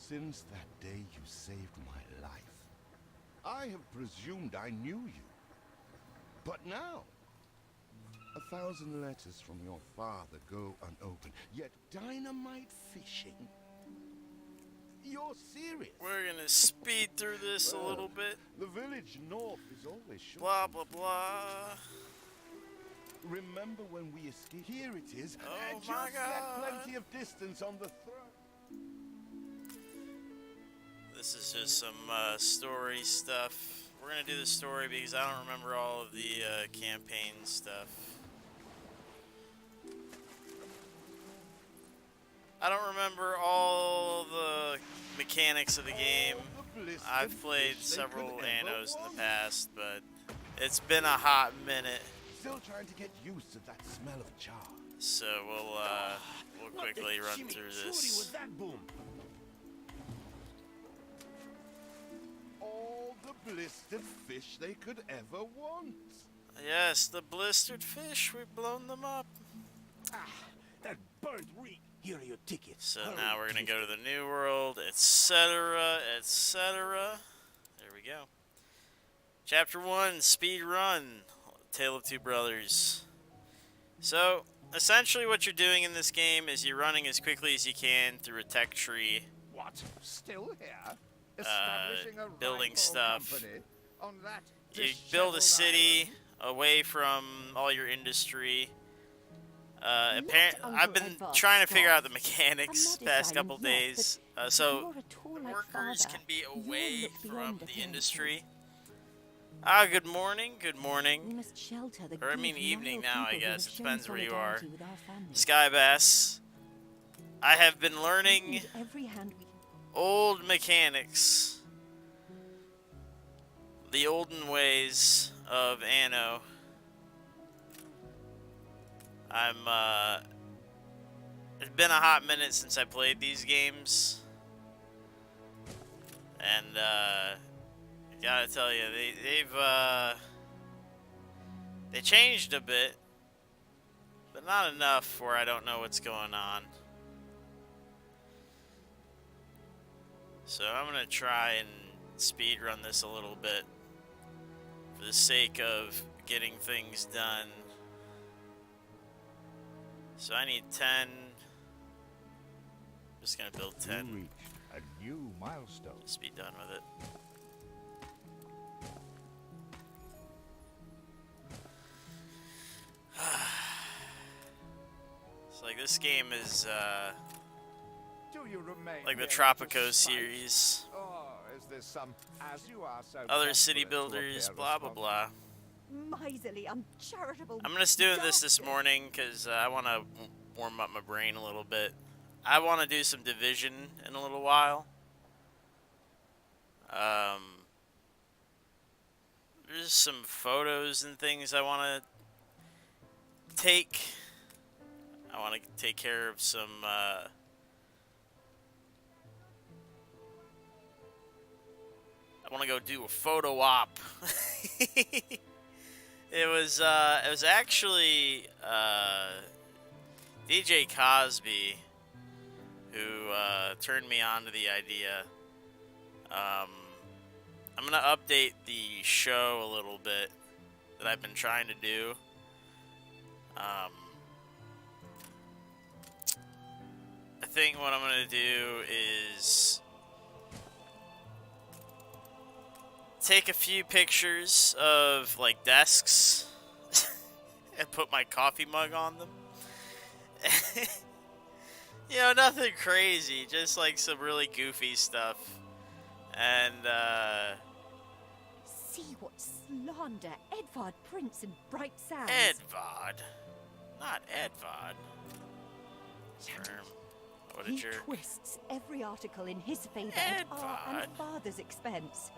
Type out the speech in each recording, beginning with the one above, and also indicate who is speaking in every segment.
Speaker 1: Since that day you saved my life, I have presumed I knew you. But now, 1,000 letters from your father go unopened, yet dynamite fishing? You're serious?
Speaker 2: We're gonna speed through this a little bit.
Speaker 1: The village north is always short.
Speaker 2: Blah, blah, blah.
Speaker 1: Remember when we escaped? Here it is.
Speaker 2: Oh
Speaker 1: Just
Speaker 2: my God.
Speaker 1: set plenty of distance on the throat.
Speaker 2: This is just some story stuff. We're gonna do the story because I don't remember all of the campaign stuff. I don't remember all the mechanics of the game. I've played several Annos in the past, but it's been a hot minute.
Speaker 1: Still trying to get used to that smell of char.
Speaker 2: So we'll quickly run through this.
Speaker 1: All the blistered fish they could ever want.
Speaker 2: Yes, the blistered fish, we've blown them up.
Speaker 3: That burnt reek. Here are your tickets.
Speaker 2: So now we're gonna go to the new world, etc., etc. There we go. Chapter 1, Speed Run, Tale of Two Brothers. So, essentially what you're doing in this game is you're running as quickly as you can through a tech tree.
Speaker 1: What? Still here?
Speaker 2: Building stuff.
Speaker 1: On that
Speaker 2: You build a city away from all your industry. I've been trying to figure out the mechanics the past couple days, so workers can be away from the industry. Good morning, good morning. Or I mean evening now, I guess. It depends where you are. Skybass. I have been learning old mechanics. The olden ways of Anno. It's been a hot minute since I played these games, and gotta tell you, they changed a bit, but not enough where I don't know what's going on. So I'm gonna try and speed run this a little bit for the sake of getting things done. So I need 10. I'm just gonna build 10.
Speaker 3: You reached a new milestone.
Speaker 2: Just be done with it. It's like this game is
Speaker 3: Do you remain
Speaker 2: like the
Speaker 3: here
Speaker 2: Tropico
Speaker 3: to spite?
Speaker 2: series.
Speaker 3: Or is this some, as you are so
Speaker 2: Other city
Speaker 3: desperate to
Speaker 2: builders,
Speaker 3: appear
Speaker 2: blah blah blah.
Speaker 4: Miserly, uncharitable.
Speaker 2: I'm just doing this morning because I want to warm up my brain a little bit. I want to do some Division in a little while. There's some photos and things I want to take. I want to take care of some I want to go do a photo op. It was actually DJ Cosby who turned me on to the idea. I'm gonna update the show a little bit that I've been trying to do. I think what I'm gonna do is take a few pictures of like desks and put my coffee mug on them. You know, nothing crazy, just like some really goofy stuff. And
Speaker 4: See what slander Edvard Prince and Bright Sands.
Speaker 2: Edvard, not Edvard. What a
Speaker 4: He
Speaker 2: jerk.
Speaker 4: twists every article in his favor at our
Speaker 2: Edvard.
Speaker 4: and father's expense.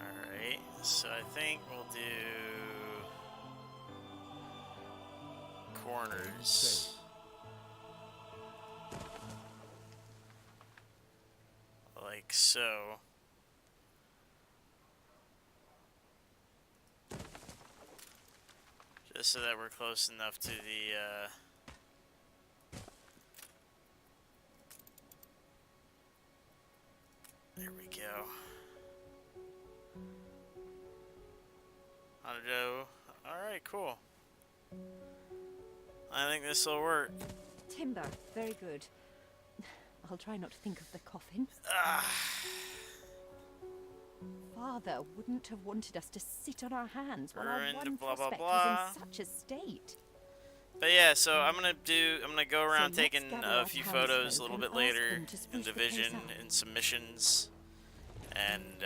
Speaker 2: Alright, so I think we'll do corners. Like so. just so that we're close enough to the, there we go. Alright, cool. I think this will work.
Speaker 4: Timber, very good. I'll try not to think of the coffin. Father wouldn't have wanted us to sit on our hands while our
Speaker 2: Ruined,
Speaker 4: one
Speaker 2: blah, blah,
Speaker 4: prospect
Speaker 2: blah.
Speaker 4: was in such a state.
Speaker 2: But yeah, so I'm gonna go around
Speaker 4: So let's
Speaker 2: taking
Speaker 4: gather
Speaker 2: a
Speaker 4: our
Speaker 2: few photos a
Speaker 4: townsfolk
Speaker 2: little
Speaker 4: and
Speaker 2: bit
Speaker 4: ask
Speaker 2: later
Speaker 4: them to
Speaker 2: in
Speaker 4: spruce the place
Speaker 2: Division
Speaker 4: up.
Speaker 2: and submissions, and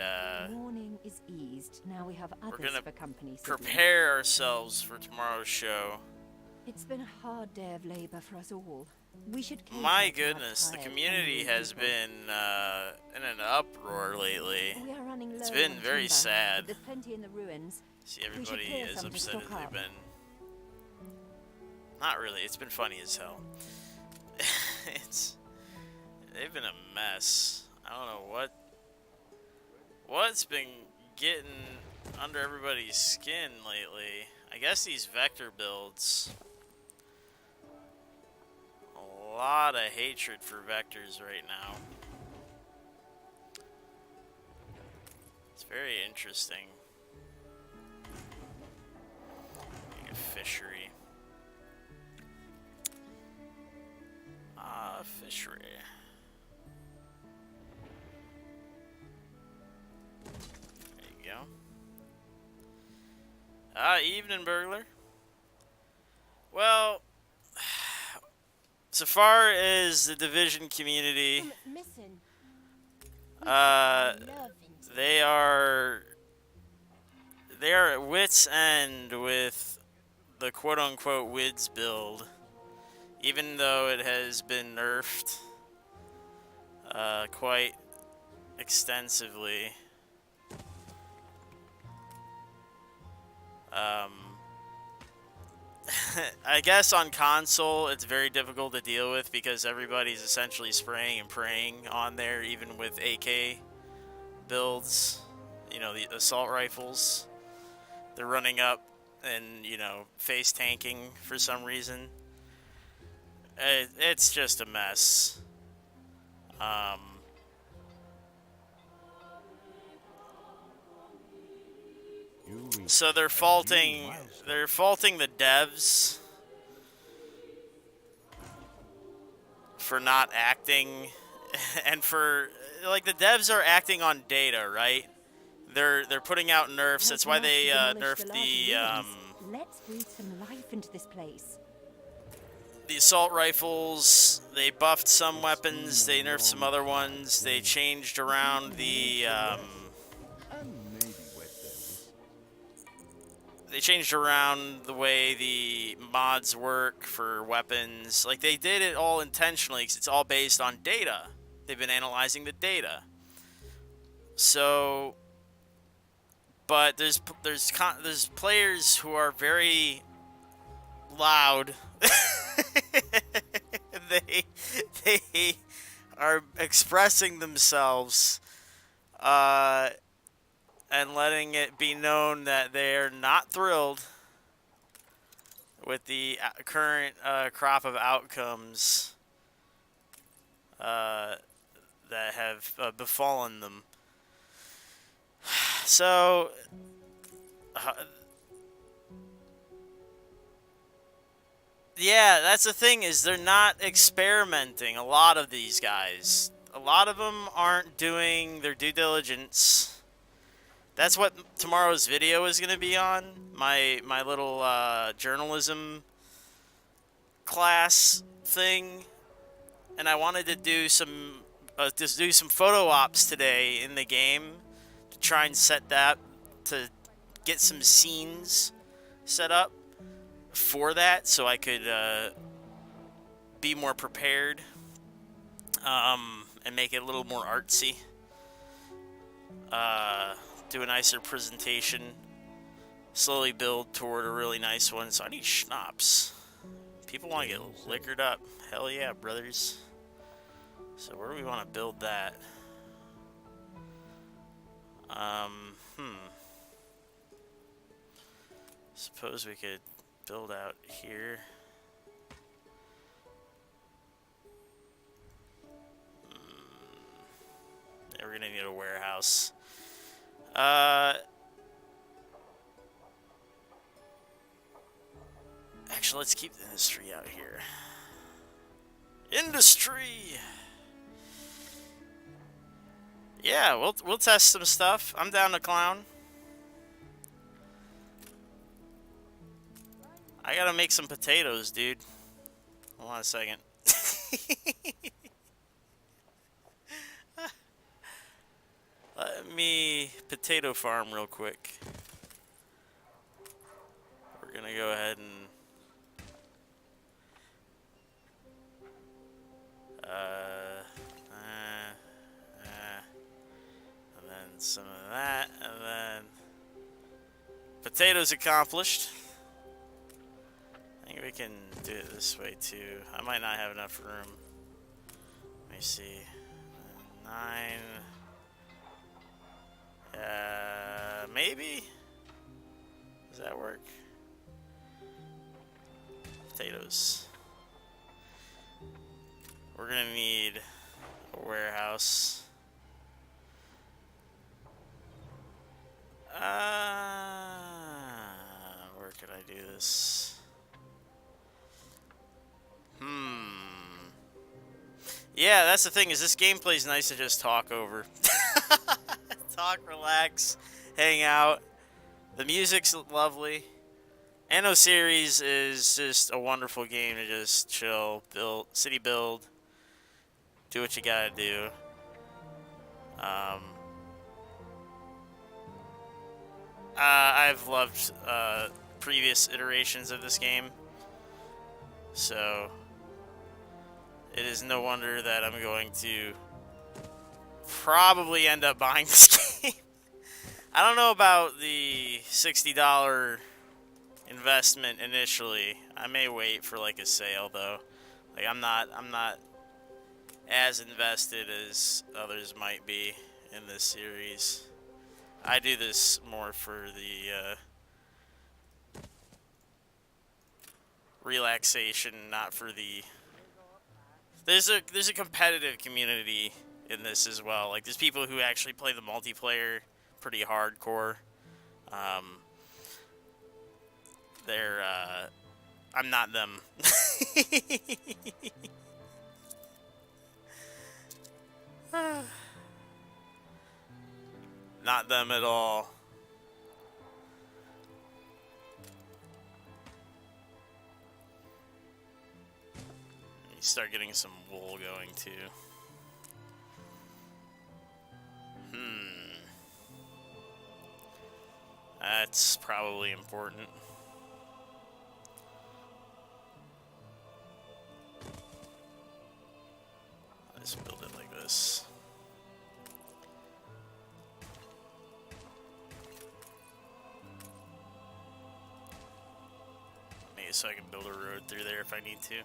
Speaker 4: Morning is eased. Now we have others
Speaker 2: gonna
Speaker 4: for company. Siblings.
Speaker 2: prepare ourselves for tomorrow's show.
Speaker 4: It's been a hard day of labor for us all. We should cater
Speaker 2: My
Speaker 4: to our
Speaker 2: goodness, the
Speaker 4: tired,
Speaker 2: community
Speaker 4: hungry
Speaker 2: has
Speaker 4: people.
Speaker 2: been in an uproar lately.
Speaker 4: We are running
Speaker 2: It's
Speaker 4: low
Speaker 2: been
Speaker 4: on
Speaker 2: very
Speaker 4: timber,
Speaker 2: sad.
Speaker 4: but there's plenty in the ruins.
Speaker 2: See,
Speaker 4: We should
Speaker 2: everybody
Speaker 4: clear
Speaker 2: as
Speaker 4: some to
Speaker 2: upset as
Speaker 4: stock
Speaker 2: they've
Speaker 4: up.
Speaker 2: been. Not really. It's been funny as hell. They've been a mess. I don't know what's been getting under everybody's skin lately. I guess these vector builds. A lot of hatred for vectors right now. It's very interesting. Like a fishery. Fishery. There you go. Evening, burglar. Well, so far as the Division community,
Speaker 4: Missing.
Speaker 2: they are at wit's end with the quote-unquote WIDS build. Even though it has been nerfed quite extensively. I guess on console it's very difficult to deal with because everybody's essentially spraying and praying on there, even with AK builds. You know, the assault rifles. They're running up and, you know, face tanking for some reason. It's just a mess. So they're faulting the devs for not acting, and for like the devs are acting on data, right? They're putting out nerfs. That's why they nerfed
Speaker 4: Let's breathe some life into this place.
Speaker 2: the assault rifles. They buffed some weapons. They nerfed some other ones. They changed around the way the mods work for weapons. Like, they did it all intentionally because it's all based on data. They've been analyzing the data. So, but there's players who are very loud. they are expressing themselves and letting it be known that they're not thrilled with the current crop of outcomes that have befallen them. So yeah, that's the thing, is they're not experimenting. A lot of these guys, a lot of them aren't doing their due diligence. That's what tomorrow's video is going to be on. My little journalism class thing, and I wanted to do some photo ops today in the game to try and set that, to get some scenes set up for that, so I could be more prepared and make it a little more artsy. Do a nicer presentation. Slowly build toward a really nice one. So I need schnapps. People want to get liquored up. Hell yeah, brothers. So where do we want to build that? Suppose we could build out here. Yeah, we're gonna need a warehouse. Actually, let's keep the industry out here. Industry! Yeah, we'll test some stuff. I'm down to clown. I gotta make some potatoes, dude. Hold on a second. Let me potato farm real quick. We're gonna go ahead and and then some of that, and then potatoes accomplished. I think we can do it this way too. I might not have enough room. Let me see. 9. Maybe? Does that work? Potatoes. We're gonna need a warehouse. Where could I do this? Yeah, that's the thing, is this gameplay's nice to just talk over. Talk, relax, hang out. The music's lovely. Anno series is just a wonderful game to just chill, build, city build, do what you gotta do. I've loved previous iterations of this game, so it is no wonder that I'm going to probably end up buying this game. I don't know about the $60 investment initially. I may wait for like a sale though. Like I'm not as invested as others might be in this series. I do this more for the relaxation, not for the. There's a competitive community in this as well. Like there's people who actually play the multiplayer pretty hardcore. I'm not them. Not them at all. You start getting some wool going too. That's probably important. Let's build it like this. Maybe so I can build a road through there if I need to.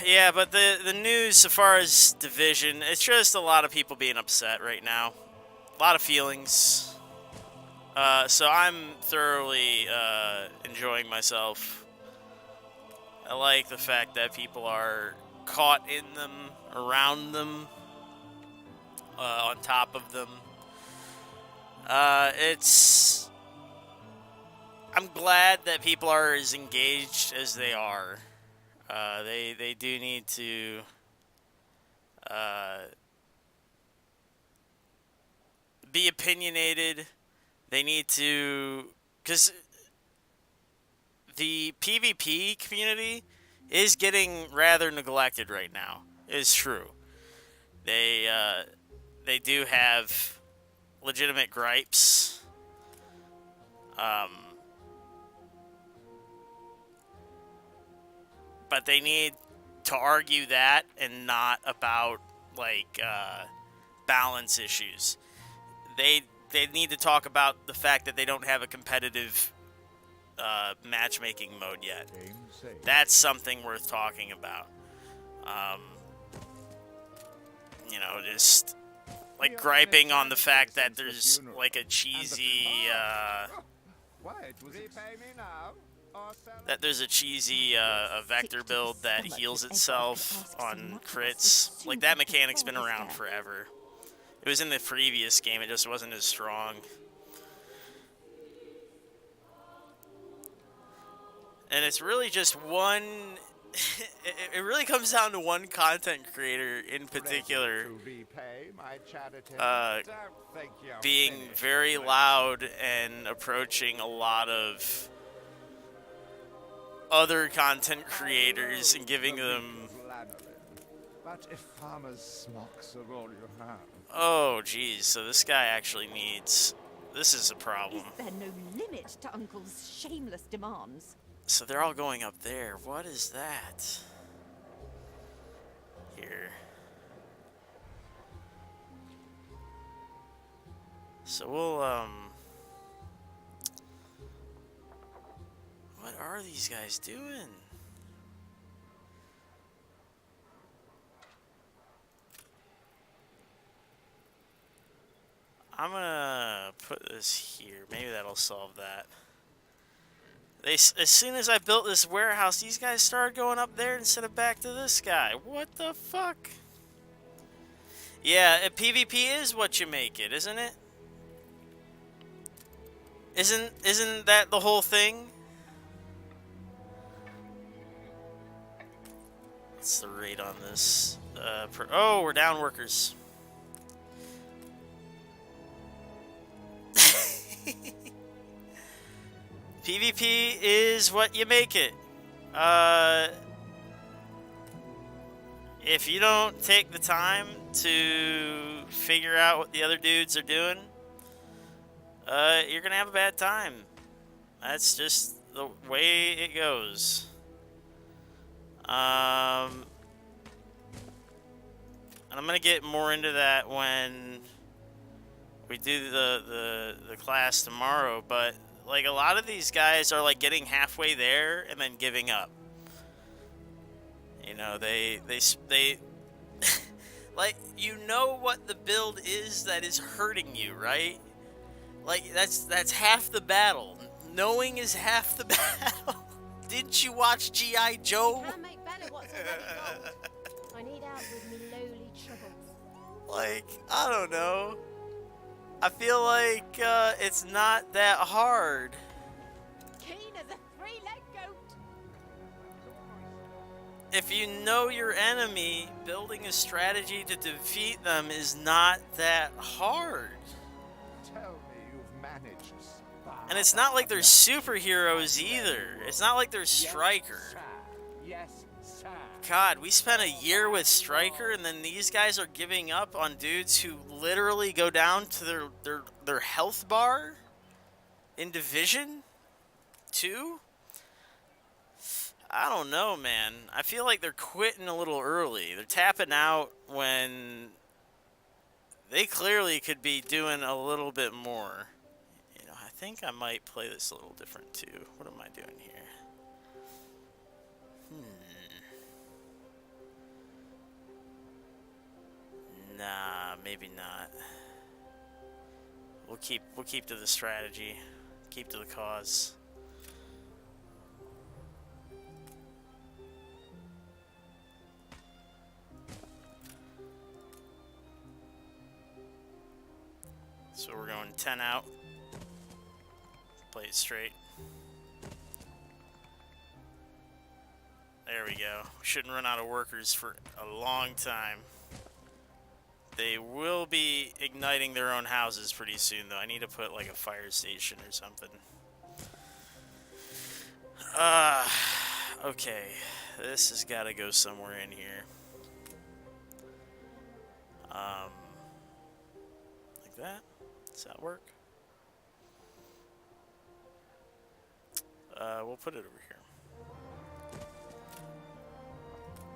Speaker 2: Yeah, but the news so far as Division, it's just a lot of people being upset right now. A lot of feelings. So I'm thoroughly enjoying myself. I like the fact that people are caught in them, around them, on top of them. I'm glad that people are as engaged as they are. They do need to be opinionated. They need to, because the PvP community is getting rather neglected right now. It's true. They do have legitimate gripes. But they need to argue that and not about like balance issues. They need to talk about the fact that they don't have a competitive matchmaking mode yet. That's something worth talking about. You know, just like griping on the fact that there's like a cheesy
Speaker 3: Why, it was repay me now, or sell
Speaker 2: that there's a cheesy a vector build that heals itself on crits. Like, that mechanic's been around forever. It was in the previous game, it just wasn't as strong. And it's really just one... it really comes down to one content creator in particular being very loud and approaching a lot of other content creators and giving them...
Speaker 3: But if farmers' smocks are all you have.
Speaker 2: Oh, geez, so this guy actually needs... This is a problem.
Speaker 4: Is there no limit to Uncle's shameless demands?
Speaker 2: So they're all going up there. What is that? Here. So we'll, what are these guys doing? I'm gonna put this here. Maybe that'll solve that. As soon as I built this warehouse, these guys started going up there instead of back to this guy. What the fuck? Yeah, PvP is what you make it, isn't it? Isn't that the whole thing? What's the rate on this? Oh, we're down workers. PvP is what you make it. If you don't take the time to figure out what the other dudes are doing, you're gonna have a bad time. That's just the way it goes. And I'm gonna get more into that when we do the class tomorrow, but like, a lot of these guys are like getting halfway there and then giving up. You know, they like, you know what the build is that is hurting you, right? Like, that's half the battle. Knowing is half the battle. Didn't you watch G.I. Joe?
Speaker 5: Can't make better what's already gold. I need help with me lowly troubles.
Speaker 2: Like, I don't know. I feel like it's not that hard.
Speaker 5: Keen as a three-legged goat.
Speaker 2: If you know your enemy, building a strategy to defeat them is not that hard.
Speaker 3: Tell me you've managed.
Speaker 2: And it's not like they're superheroes either. It's not like they're Stryker.
Speaker 3: Yes, sir.
Speaker 2: God, we spent a year with Stryker, and then these guys are giving up on dudes who literally go down to their health bar in Division 2? I don't know, man. I feel like they're quitting a little early. They're tapping out when they clearly could be doing a little bit more. You know, I think I might play this a little different too. What am I doing here? Nah, maybe not. We'll keep to the strategy. Keep to the cause. So we're going 10 out. Play it straight. There we go. We shouldn't run out of workers for a long time. They will be igniting their own houses pretty soon, though. I need to put, like, a fire station or something. Okay. This has got to go somewhere in here. Like that? Does that work? We'll put it over here.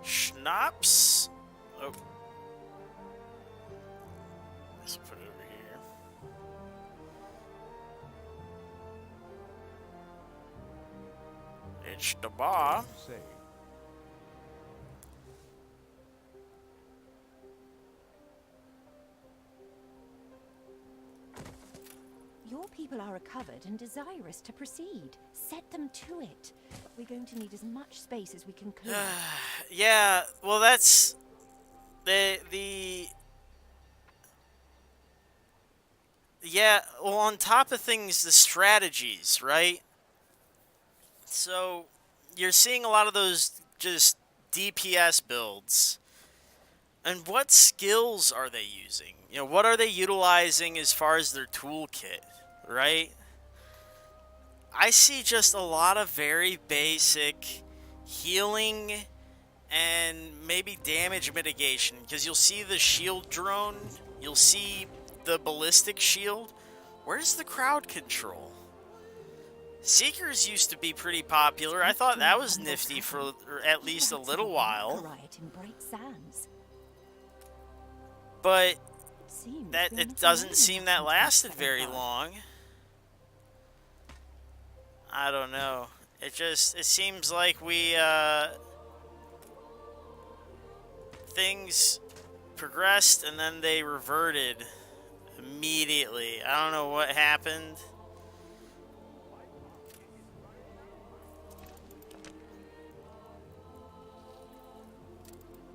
Speaker 2: Schnapps? Oh. Let's put it over here. It's the bar.
Speaker 3: Say.
Speaker 4: Your people are recovered and desirous to proceed. Set them to it. We're going to need as much space as we can clear.
Speaker 2: Yeah, well, that's the yeah, well, on top of things, the strategies, right? So you're seeing a lot of those just DPS builds. And what skills are they using? You know, what are they utilizing as far as their toolkit, right? I see just a lot of very basic healing and maybe damage mitigation, because you'll see the shield drone, you'll see the ballistic shield. Where's the crowd control? Seekers used to be pretty popular. I thought that was nifty for at least a little while. But that it doesn't seem that lasted very long. I don't know. It seems like we things progressed and then they reverted immediately. I don't know what happened.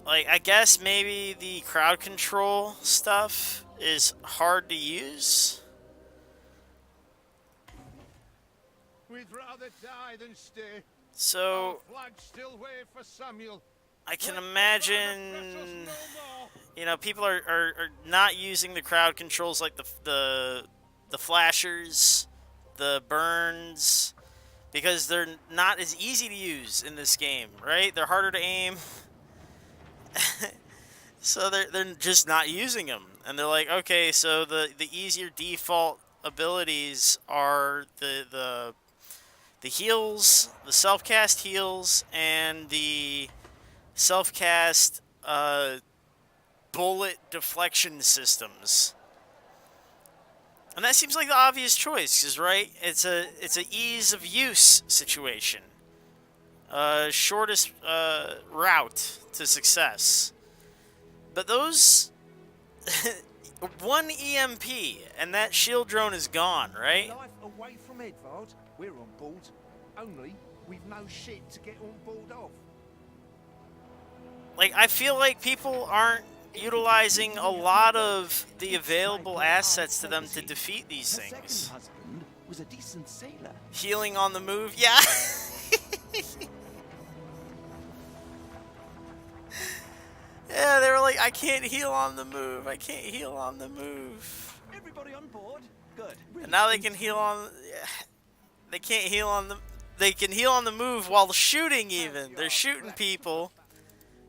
Speaker 2: Like, I guess maybe the crowd control stuff is hard to use.
Speaker 1: We'd rather die than stay.
Speaker 2: So,
Speaker 1: Flags still wave for Samuel.
Speaker 2: I can imagine, you know, people are not using the crowd controls like the flashers, the burns, because they're not as easy to use in this game, right? They're harder to aim. So they're just not using them, and they're like, okay, so the easier default abilities are the heals, the self-cast heals, and the self-cast bullet deflection systems. And that seems like the obvious choice, because right, it's a ease of use situation, shortest route to success. But those one EMP and that shield drone is gone, right?
Speaker 3: Life away from Edvard. We're on board. Only we've no shit to get on board of.
Speaker 2: Like, I feel like people aren't utilizing a lot of the available assets to them to defeat these
Speaker 3: Her
Speaker 2: things.
Speaker 3: second husband was a decent sailor.
Speaker 2: Healing on the move, yeah. Yeah, they were like, I can't heal on the move. I can't heal on the move.
Speaker 3: Everybody on board? Good.
Speaker 2: And now they can heal on. They can't heal on the. They can heal on the move while shooting. Even they're shooting people,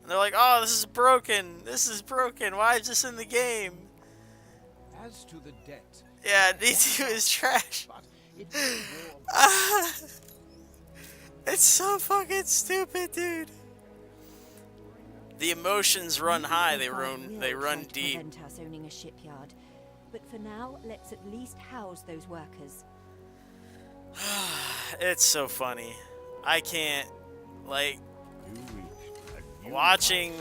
Speaker 2: and they're like, "Oh, this is broken. This is broken. Why is this in the game?"
Speaker 3: As to the debt.
Speaker 2: Yeah, D2 is trash. It's so fucking stupid, dude. The emotions run high. They run deep.
Speaker 4: Prevent us owning a shipyard, but for now, let's at least house those workers.
Speaker 2: It's so funny. I can't, like, watching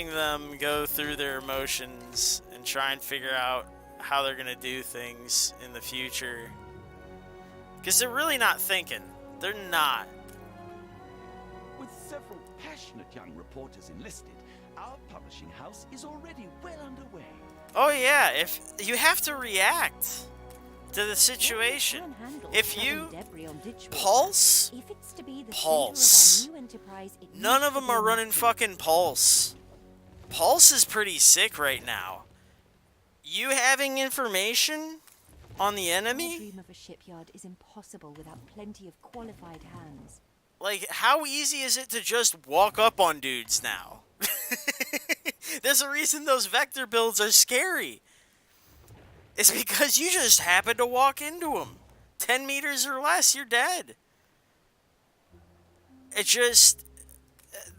Speaker 2: them go through their emotions and try and figure out how they're gonna do things in the future. Because they're really not thinking. They're not.
Speaker 6: With several passionate young reporters enlisted, our publishing house is already well underway.
Speaker 2: Oh yeah, if you have to react to the situation. If you pulse, none of them are running fucking pulse. Pulse is pretty sick right now. You having information on the enemy?
Speaker 4: The dream of a shipyard is impossible without plenty of qualified hands.
Speaker 2: Like, how easy is it to just walk up on dudes now? There's a reason those vector builds are scary. It's because you just happen to walk into them. 10 meters or less, you're dead. It just...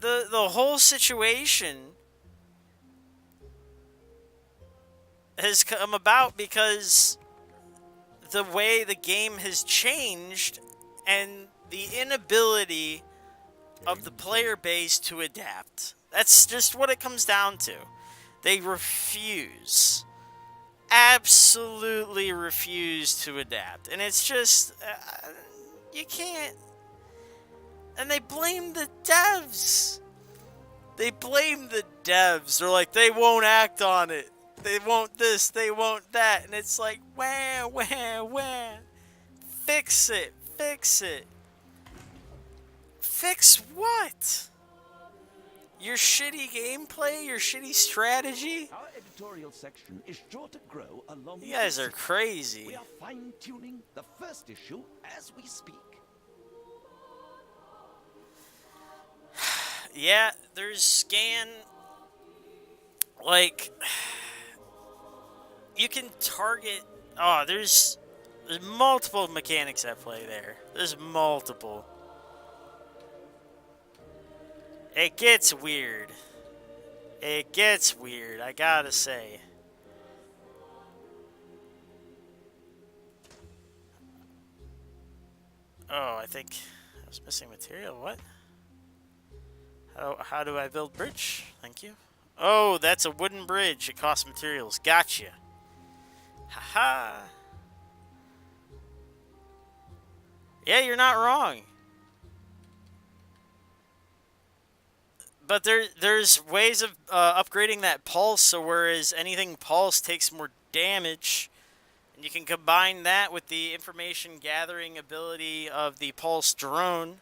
Speaker 2: The whole situation has come about because the way the game has changed and the inability of the player base to adapt. That's just what it comes down to. They refuse. absolutely refuse to adapt. And it's just, you can't. And they blame the devs. They blame the devs. They're like, they won't act on it. They won't this, they won't that. And it's like, wah, wah, wah. Fix it. Fix it. Fix what? Your shitty gameplay? Your shitty strategy?
Speaker 6: Our editorial section is sure to grow along.
Speaker 2: You guys are crazy.
Speaker 6: We are fine-tuning the first issue as we speak.
Speaker 2: Yeah, there's scan. Like, you can target. Oh, there's multiple mechanics at play there. There's multiple. It gets weird. It gets weird, I gotta say. Oh, I think I was missing material. What? How do I build bridge? Thank you. Oh, that's a wooden bridge. It costs materials. Gotcha. Haha. Yeah, you're not wrong. But there's ways of upgrading that pulse, so whereas anything pulse takes more damage, and you can combine that with the information gathering ability of the pulse drone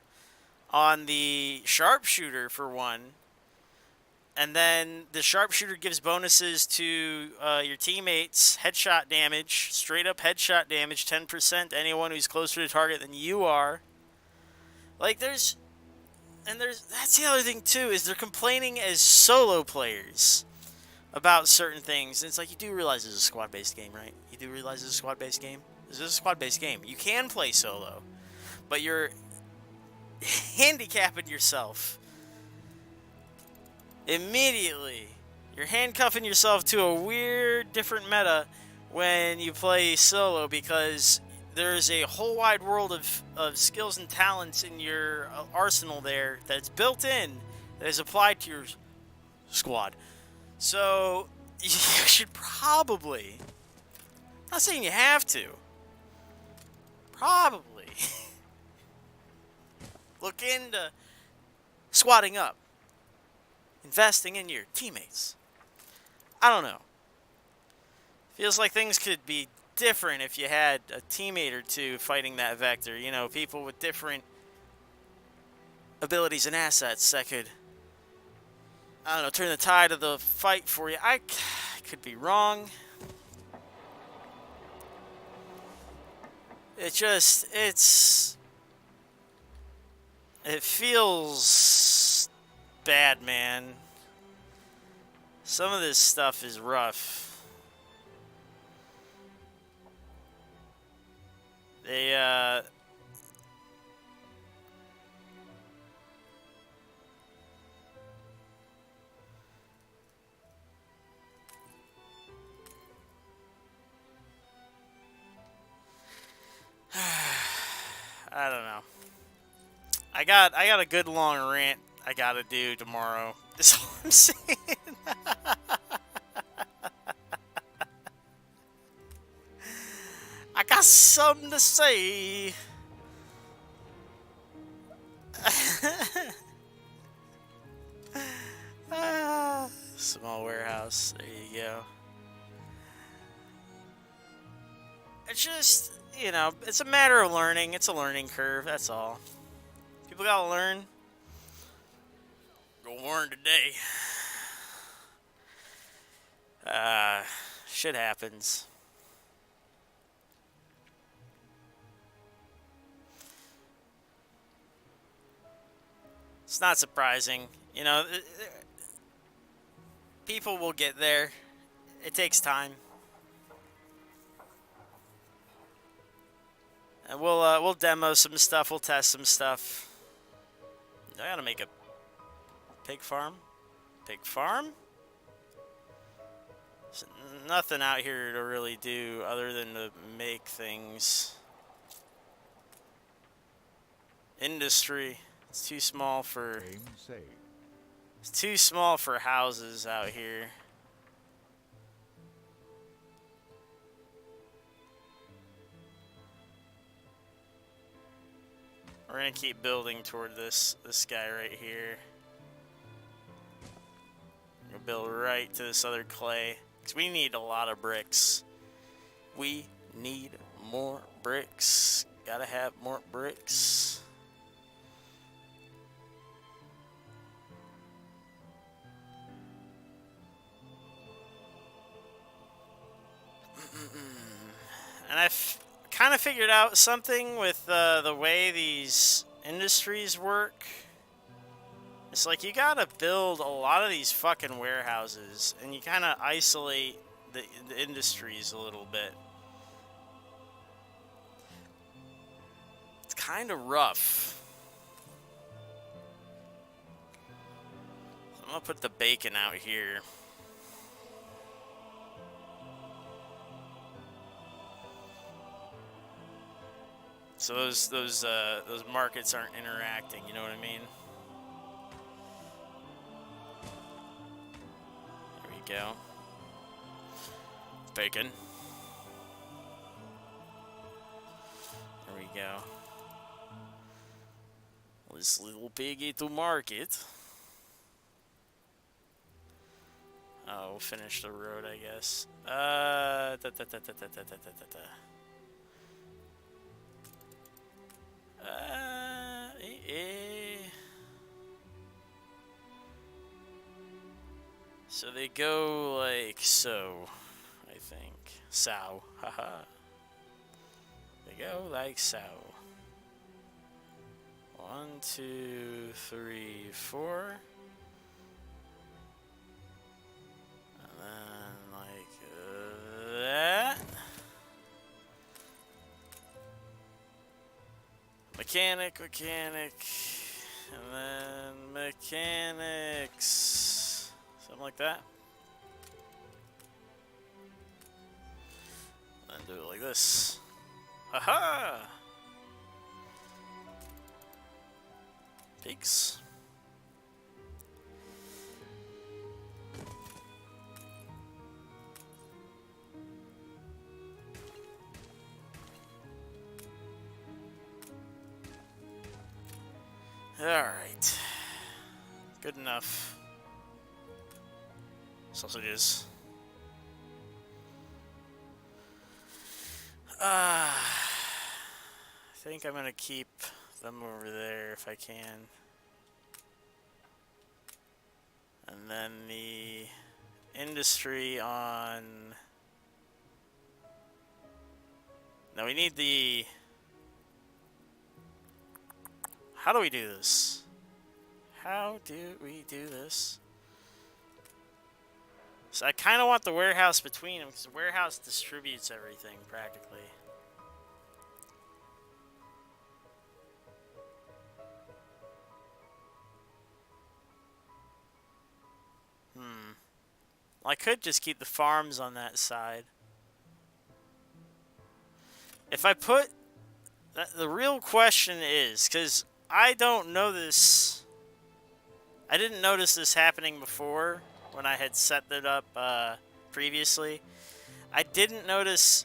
Speaker 2: on the sharpshooter for one, and then the sharpshooter gives bonuses to your teammates, headshot damage, straight up headshot damage, 10% to anyone who's closer to target than you are. Like that's the other thing too, is they're complaining as solo players about certain things. And it's like, you do realize this is a squad-based game, right? You do realize this is a squad-based game? This is a squad-based game. You can play solo, but you're handicapping yourself immediately. You're handcuffing yourself to a weird, different meta when you play solo, because there's a whole wide world of skills and talents in your arsenal there that's built in, that is applied to your squad. So you should probably, I'm not saying you have to, probably look into squatting up, investing in your teammates. I don't know. Feels like things could be different if you had a teammate or two fighting that vector. You know, people with different abilities and assets that could, I don't know, turn the tide of the fight for you. I could be wrong. It feels bad, man. Some of this stuff is rough. They, I don't know. I got a good long rant I gotta do tomorrow. That's all I'm saying. I got something to say. Small warehouse. There you go. It's just, you know, it's a matter of learning. It's a learning curve. That's all. People gotta learn. Go learn today. Shit happens. It's not surprising. You know, people will get there. It takes time. And we'll demo some stuff. We'll test some stuff. I gotta make a pig farm. Pig farm? There's nothing out here to really do other than to make things. Industry. It's too small for. It's too small for houses out here. We're gonna keep building toward this guy right here. We'll build right to this other clay. Because we need a lot of bricks. We need more bricks. Gotta have more bricks. And I've kind of figured out something with the way these industries work. It's like you gotta build a lot of these fucking warehouses, and you kind of isolate the industries a little bit. It's kind of rough. I'm gonna put the bacon out here. So those markets aren't interacting, you know what I mean? There we go. Bacon. There we go. This little piggy to market. Oh, we'll finish the road, I guess. So they go like so, I think. So, haha. They go like so. 1, 2, 3, 4. And then like that. Mechanic, and then mechanics. Something like that. And do it like this. Haha! Peaks. Alright. Good enough. Sausages. I think I'm gonna keep them over there if I can. And then the industry on... Now we need the... How do we do this? How do we do this? So I kind of want the warehouse between them, because the warehouse distributes everything, practically. Well, I could just keep the farms on that side. If I put... The real question is, because I don't know this... I didn't notice this happening before when I had set it up previously. I didn't notice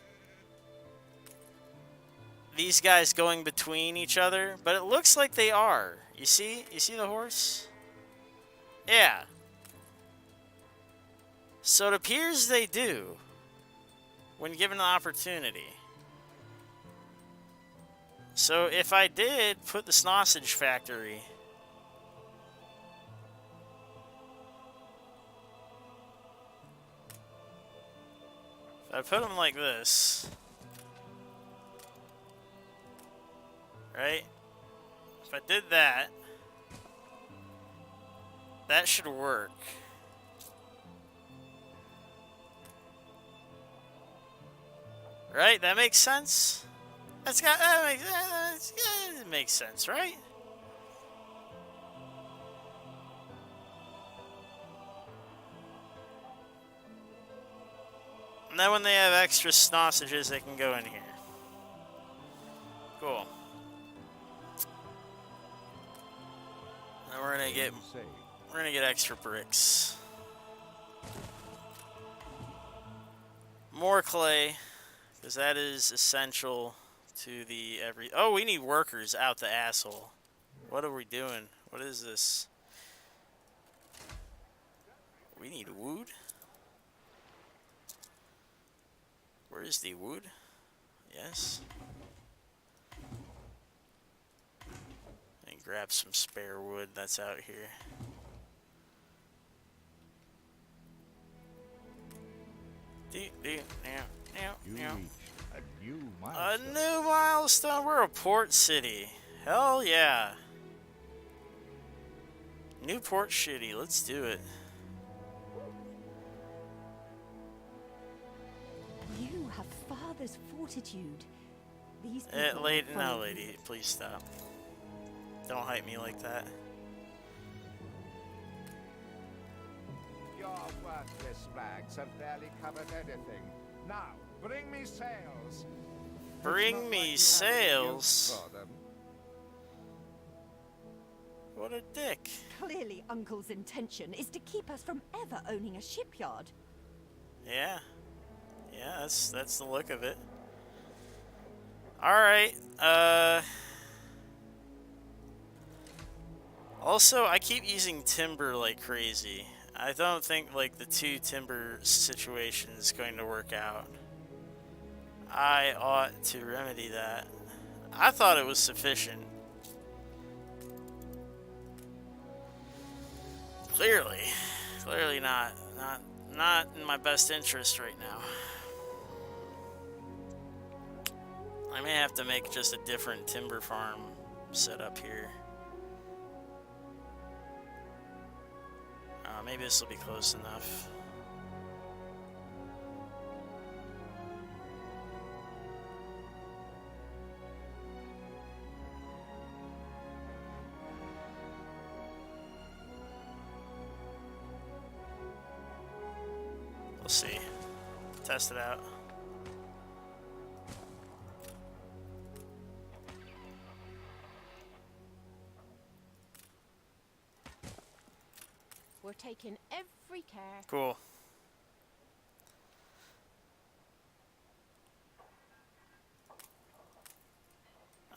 Speaker 2: these guys going between each other, but it looks like they are. You see? You see the horse? Yeah. So it appears they do when given the opportunity. So if I did put the sausage factory... If I put them like this... Right? If I did that... That should work. Right? That makes sense? It makes sense, right? And then when they have extra sausages, they can go in here. Cool. And we're gonna get extra bricks. More clay, because that is essential to the every... Oh, we need workers out the asshole. What are we doing? What is this? We need wood? Where is the wood? Yes. And grab some spare wood that's out here.
Speaker 1: You reached a new
Speaker 2: A
Speaker 1: milestone.
Speaker 2: new milestone. We're a port city. Hell yeah. New port city. Let's do it.
Speaker 4: You have father's fortitude. These people
Speaker 2: Lady,
Speaker 4: will
Speaker 2: no,
Speaker 4: follow you.
Speaker 2: lady, please stop. Don't hype me like that.
Speaker 3: Your worthless rags have barely covered anything. Now, bring me sails.
Speaker 2: Bring
Speaker 3: It's not
Speaker 2: me
Speaker 3: like you have any
Speaker 2: sails.
Speaker 3: use for them.
Speaker 2: What a dick.
Speaker 4: Clearly, Uncle's intention is to keep us from ever owning a shipyard.
Speaker 2: Yeah. Yeah, that's the look of it. Alright, also, I keep using timber like crazy. I don't think, like, the 2 timber situation is going to work out. I ought to remedy that. I thought it was sufficient. Clearly. Clearly not. Not in my best interest right now. I may have to make just a different timber farm setup here. Maybe this will be close enough. We'll see. Test it out.
Speaker 5: We're taking every care.
Speaker 2: Cool.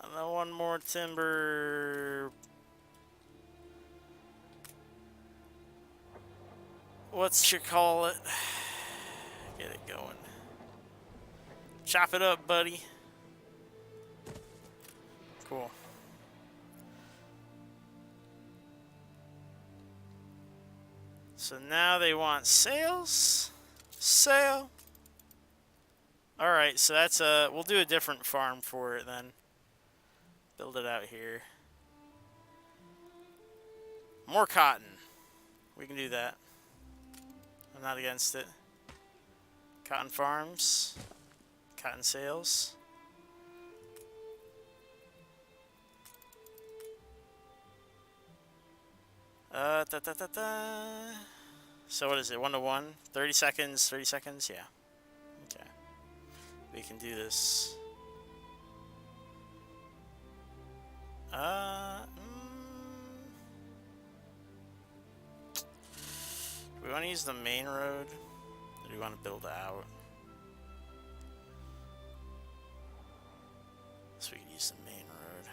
Speaker 2: And then one more timber. What's you call it? Get it going. Chop it up, buddy. Cool. So now they want sails. Sail. Alright, so that's we'll do a different farm for it then. Build it out here. More cotton. We can do that. I'm not against it. Cotton farms. Cotton sales. So what is it? 1 to 1? 30 seconds? 30 seconds? Yeah. Okay. We can do this. Do we want to use the main road? Or do we want to build out? So we can use the main road.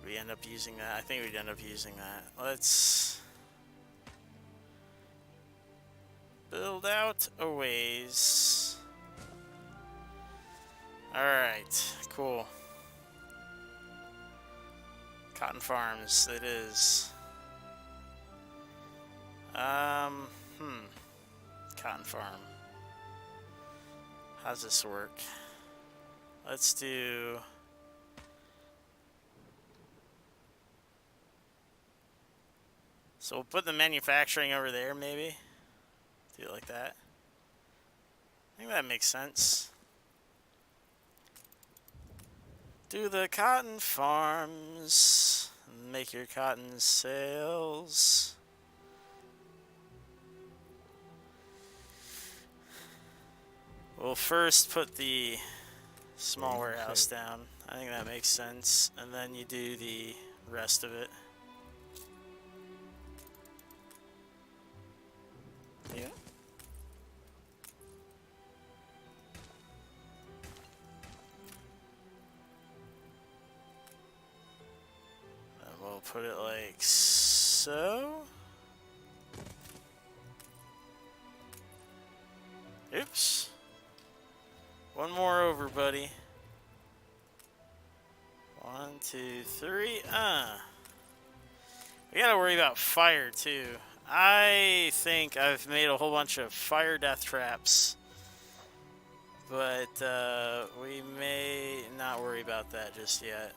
Speaker 2: We end up using that. I think we'd end up using that. Let's build out a ways. Alright, cool. Cotton farms, it is. Cotton farm. How's this work? Let's do... So we'll put the manufacturing over there, maybe. Do it like that. I think that makes sense. Do the cotton farms. Make your cotton sales. We'll first put the small warehouse down. I think that makes sense. And then you do the rest of it. The put it like so. Oops. One more over, buddy. 1, 2, 3. We gotta worry about fire, too. I think I've made a whole bunch of fire death traps. But, we may not worry about that just yet.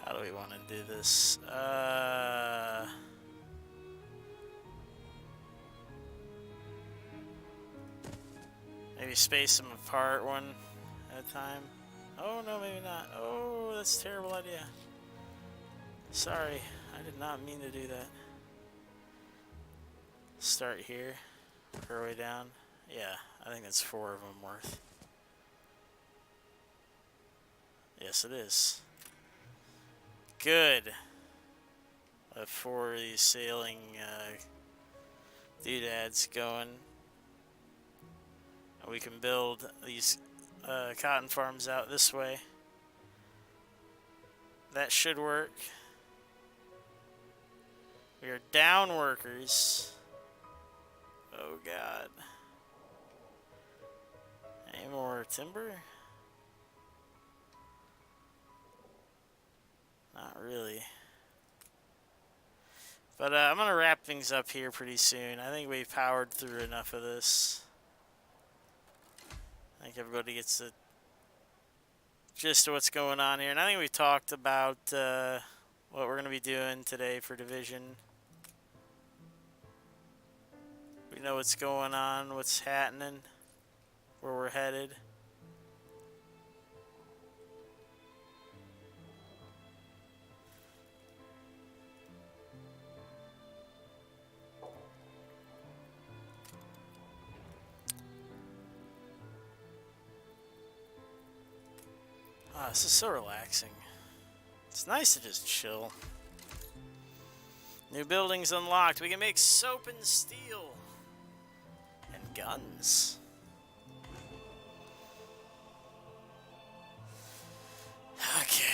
Speaker 2: How do we want to do this? Maybe space them apart one at a time. Oh, no, maybe not. Oh, that's a terrible idea. Sorry, I did not mean to do that. Start here, work our way down. Yeah, I think that's 4 of them worth. Yes, it is. Good. 4 of these sailing doodads going. We can build these cotton farms out this way. That should work. We are down workers. Oh god. Any more timber? Not really. But I'm going to wrap things up here pretty soon. I think we've powered through enough of this. I think everybody gets the gist of what's going on here. And I think we've talked about what we're going to be doing today for Division. We know what's going on, what's happening, where we're headed. Ah, this is so relaxing. It's nice to just chill. New buildings unlocked. We can make soap and steel. And guns. Okay.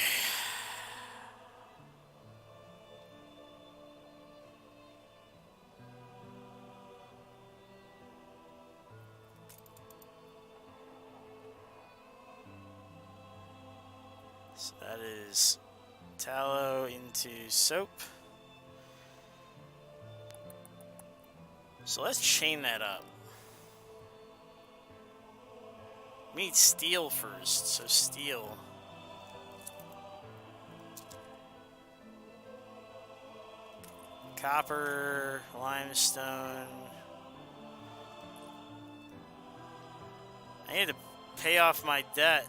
Speaker 2: So that is tallow into soap. So let's chain that up. We need steel first, so steel. Copper, limestone. I need to pay off my debt.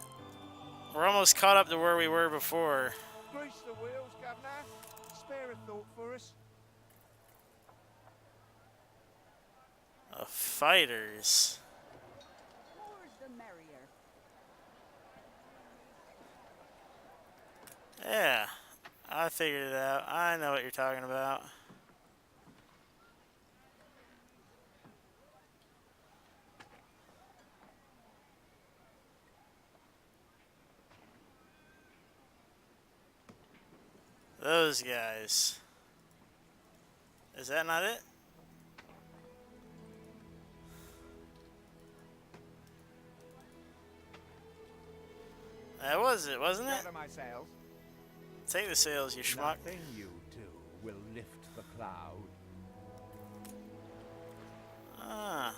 Speaker 2: We're almost caught up to where we were before.
Speaker 3: Grease the wheels, Governor. Spare a thought for us.
Speaker 2: Fighters.
Speaker 7: More's the merrier.
Speaker 2: Yeah, I figured it out. I know what you're talking about. Those guys. Is that not it? That was it, wasn't it?
Speaker 3: Gather my sails.
Speaker 2: Take the sails, you schmuck.
Speaker 3: Nothing you do will lift the cloud.
Speaker 2: Ah.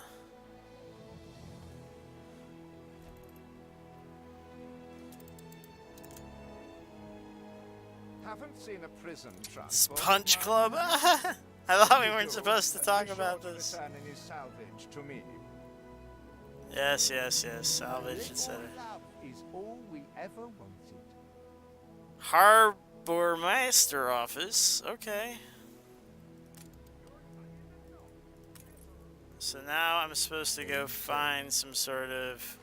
Speaker 3: Haven't seen a prison
Speaker 2: It's
Speaker 3: transport.
Speaker 2: Punch Club. I thought we weren't supposed to talk about this.
Speaker 3: Returning his salvage to me.
Speaker 2: Yes, yes, yes. Salvage, etc.
Speaker 3: Love is all we ever wanted.
Speaker 2: Harbor Master Office. Okay. So now I'm supposed to go find some sort of...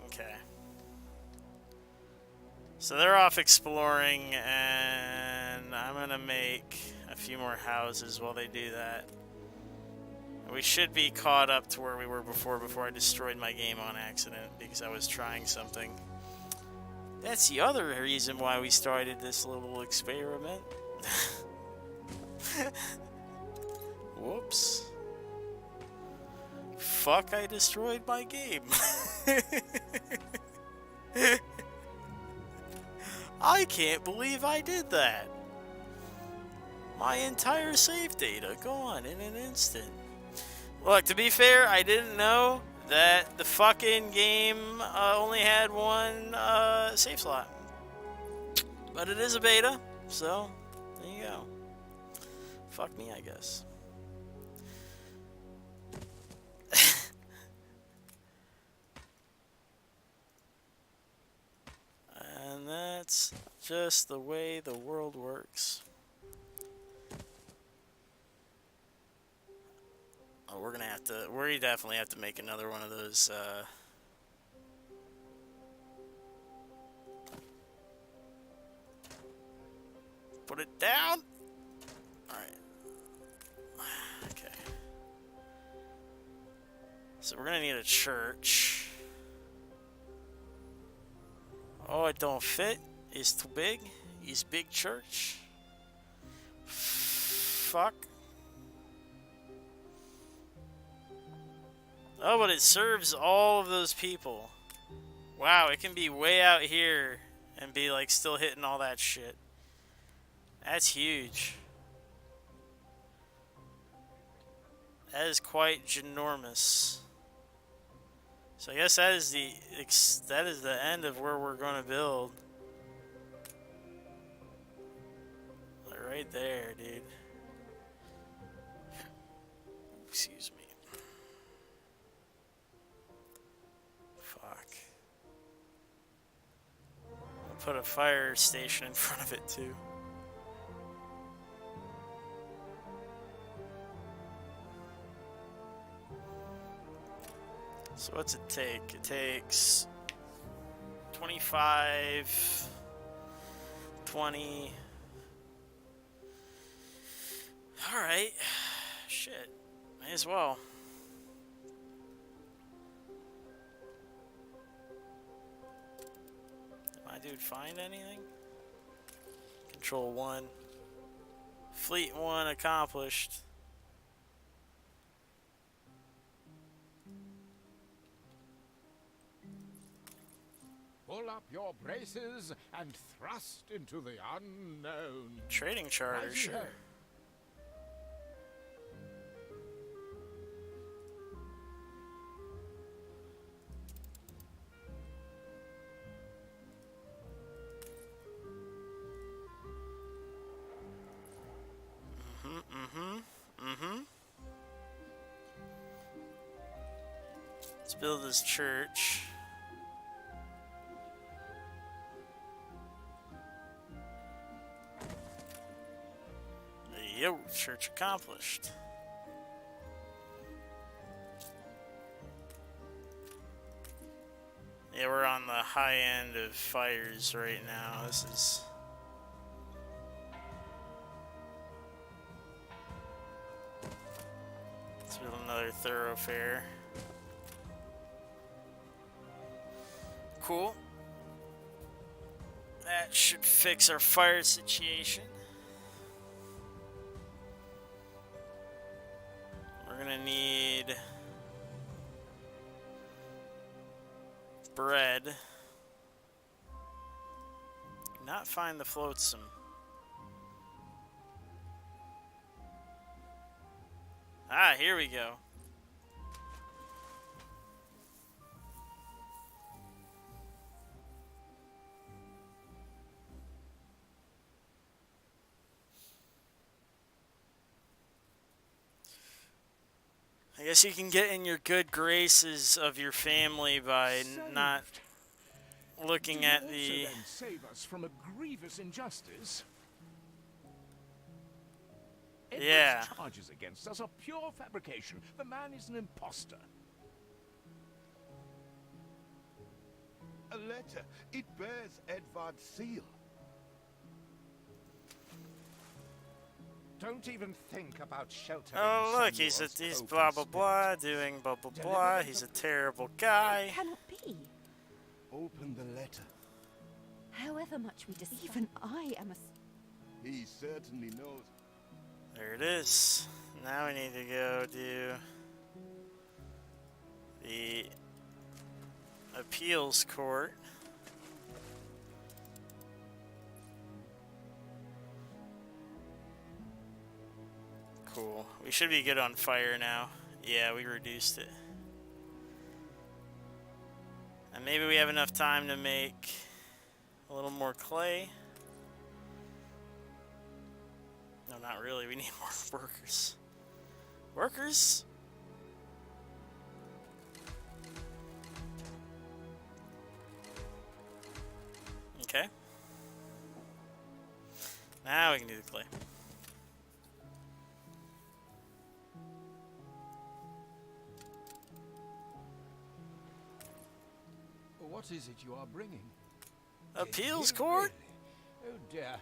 Speaker 2: Okay. So they're off exploring, and I'm gonna make a few more houses while they do that. We should be caught up to where we were before I destroyed my game on accident because I was trying something. That's the other reason why we started this little experiment. Whoops. Fuck, I destroyed my game. I can't believe I did that. My entire save data gone in an instant. Look, to be fair, I didn't know that the fucking game only had one save slot. But it is a beta, so there you go. Fuck me, I guess. And that's just the way the world works. Oh, we definitely have to make another one of those, put it down. Alright. Okay. So we're gonna need a church. Oh, it don't fit. It's too big. It's big church. Fuck. Oh, but it serves all of those people. Wow, it can be way out here and be like still hitting all that shit. That's huge. That is quite ginormous. So I guess that is the end of where we're going to build. Like right there, dude. Excuse me. Fuck. I'll put a fire station in front of it too. So what's it take? It takes 25, 20. Alright. Shit. May as well. Did my dude find anything? Control 1. Fleet 1 accomplished.
Speaker 3: Pull up your braces and thrust into the unknown.
Speaker 2: Trading charter,
Speaker 3: Mighty
Speaker 2: sure.
Speaker 3: ho.
Speaker 2: Let's build this church. Yo, church accomplished. Yeah, we're on the high end of fires right now. This is... Let's build another thoroughfare. Cool. That should fix our fire situation. We're gonna need bread. Not find the flotsam. Ah, here we go. I guess you can get in your good graces of your family by not looking at the...
Speaker 3: Also then save us from a grievous injustice. Edward's
Speaker 2: Yeah.
Speaker 3: charges against us are pure fabrication. The man is an imposter.
Speaker 1: A letter. It bears Edvard's seal.
Speaker 3: Don't even think about sheltering
Speaker 2: Oh look, he's
Speaker 3: Samuel's
Speaker 2: blah
Speaker 3: open
Speaker 2: blah
Speaker 3: spirit.
Speaker 2: blah, doing blah blah blah. He's a terrible guy.
Speaker 4: Cannot be.
Speaker 1: Open the letter.
Speaker 4: However much we deceive, even I am a...
Speaker 1: He certainly knows.
Speaker 2: There it is. Now we need to go do the appeals court. Cool. We should be good on fire now. Yeah, we reduced it. And maybe we have enough time to make a little more clay. No, not really. We need more workers. Workers? Okay. Now we can do the clay.
Speaker 8: What is it you are bringing?
Speaker 2: Appeals
Speaker 8: Here,
Speaker 2: court?
Speaker 8: really? Oh dear.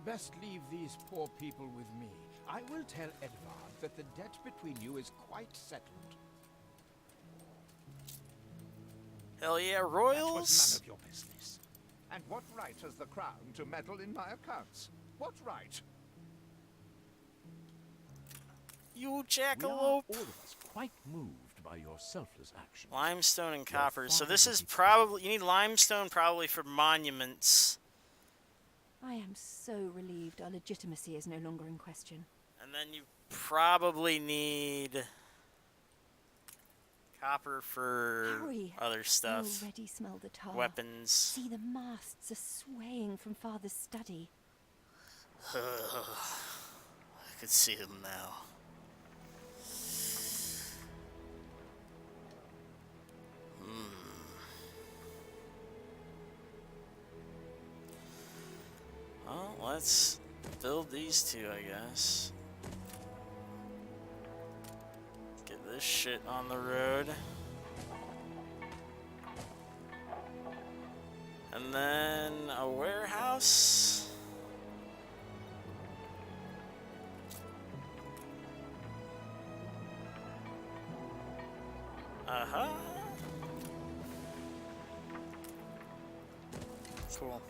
Speaker 8: Best leave these poor people with me. I will tell Edvard that the debt between you is quite settled.
Speaker 2: Hell yeah,
Speaker 3: That was
Speaker 2: royals?
Speaker 3: none of your business. And what right has the crown to meddle in my accounts? What right?
Speaker 2: You
Speaker 6: We are
Speaker 2: jackalope.
Speaker 6: all of us quite moved by your selfless actions.
Speaker 2: Limestone and copper. So
Speaker 6: father
Speaker 2: this
Speaker 6: will
Speaker 2: is
Speaker 6: be
Speaker 2: probably, you need limestone probably for monuments.
Speaker 4: I am so relieved our legitimacy is no longer in question.
Speaker 2: And then you probably need copper for
Speaker 4: Hurry.
Speaker 2: other
Speaker 4: I
Speaker 2: stuff.
Speaker 4: already smell the tar.
Speaker 2: Weapons.
Speaker 4: See, the masts are swaying from Father's study.
Speaker 2: I could see them now. Well, let's build these two, I guess. Get this shit on the road. And then a warehouse. Uh-huh. Cool.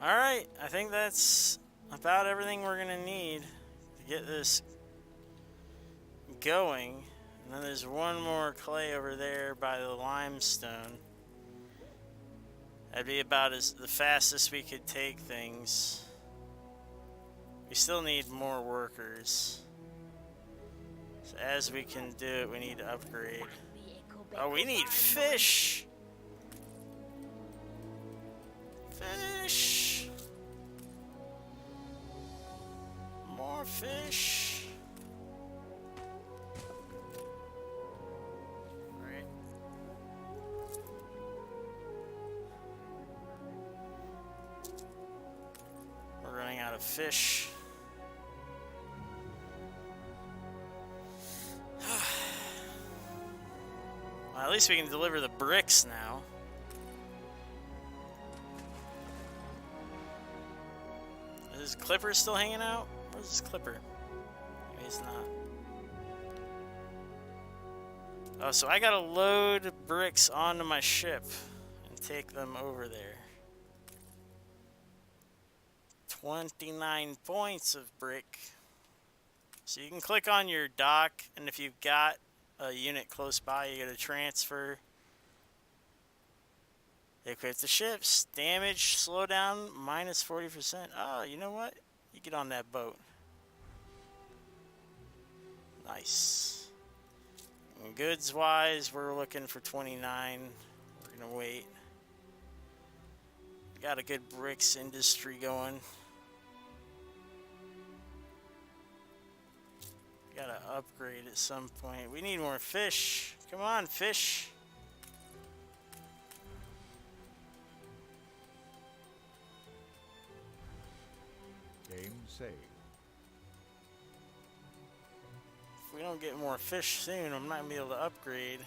Speaker 2: Alright, I think that's about everything we're gonna need to get this going. And then there's one more clay over there by the limestone. That'd be about the fastest we could take things. We still need more workers. So as we can do it, we need to upgrade. Oh, we need fish! Fish! More fish! Right. We're running out of fish. Well, at least we can deliver the bricks now. Is Clipper still hanging out? Where's this Clipper? Maybe he's not. Oh, so I gotta load bricks onto my ship and take them over there. 29 points of brick. So you can click on your dock, and if you've got a unit close by, you get a transfer. Equip the ships. Damage, slowdown, minus 40%. Oh, you know what? You get on that boat. Nice. And goods-wise, we're looking for 29. We're gonna wait. Got a good bricks industry going. Gotta upgrade at some point. We need more fish. Come on, fish.
Speaker 3: Game saved.
Speaker 2: If we don't get more fish soon, I'm not gonna be able to upgrade.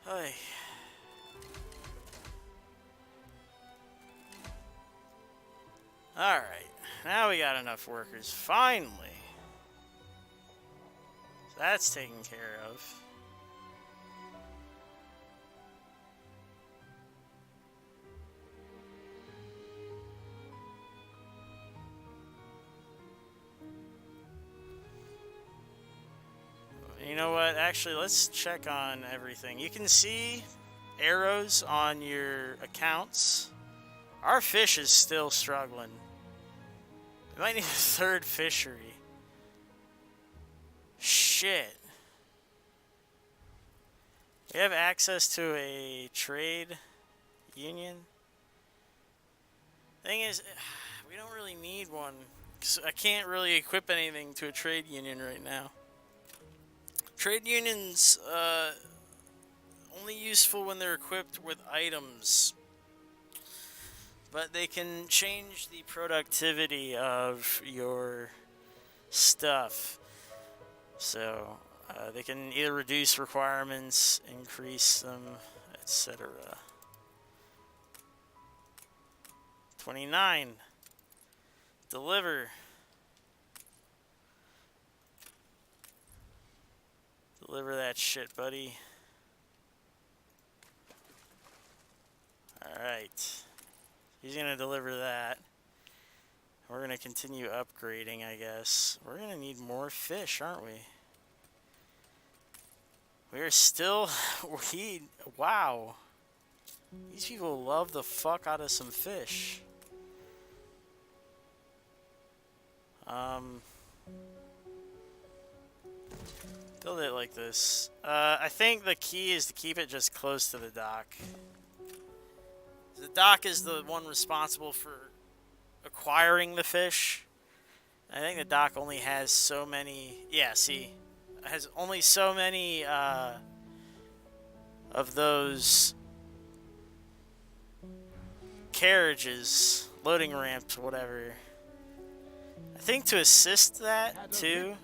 Speaker 2: Hey. Alright, now we got enough workers, finally. So that's taken care of. You know what? Actually, let's check on everything. You can see arrows on your accounts. Our fish is still struggling. We might need a third fishery. Shit. We have access to a trade union. Thing is, we don't really need one. 'Cause I can't really equip anything to a trade union right now. Trade unions, only useful when they're equipped with items. But they can change the productivity of your stuff. So, they can either reduce requirements, increase them, etc. 29. Deliver. Deliver that shit, buddy. Alright. He's gonna deliver that. We're gonna continue upgrading, I guess. We're gonna need more fish, aren't we? We are still... Wow. These people love the fuck out of some fish. Build it like this. I think the key is to keep it just close to the dock. The dock is the one responsible for acquiring the fish. I think the dock only has so many... Yeah, see? It has only so many of those carriages, loading ramps, whatever. I think to assist that, too...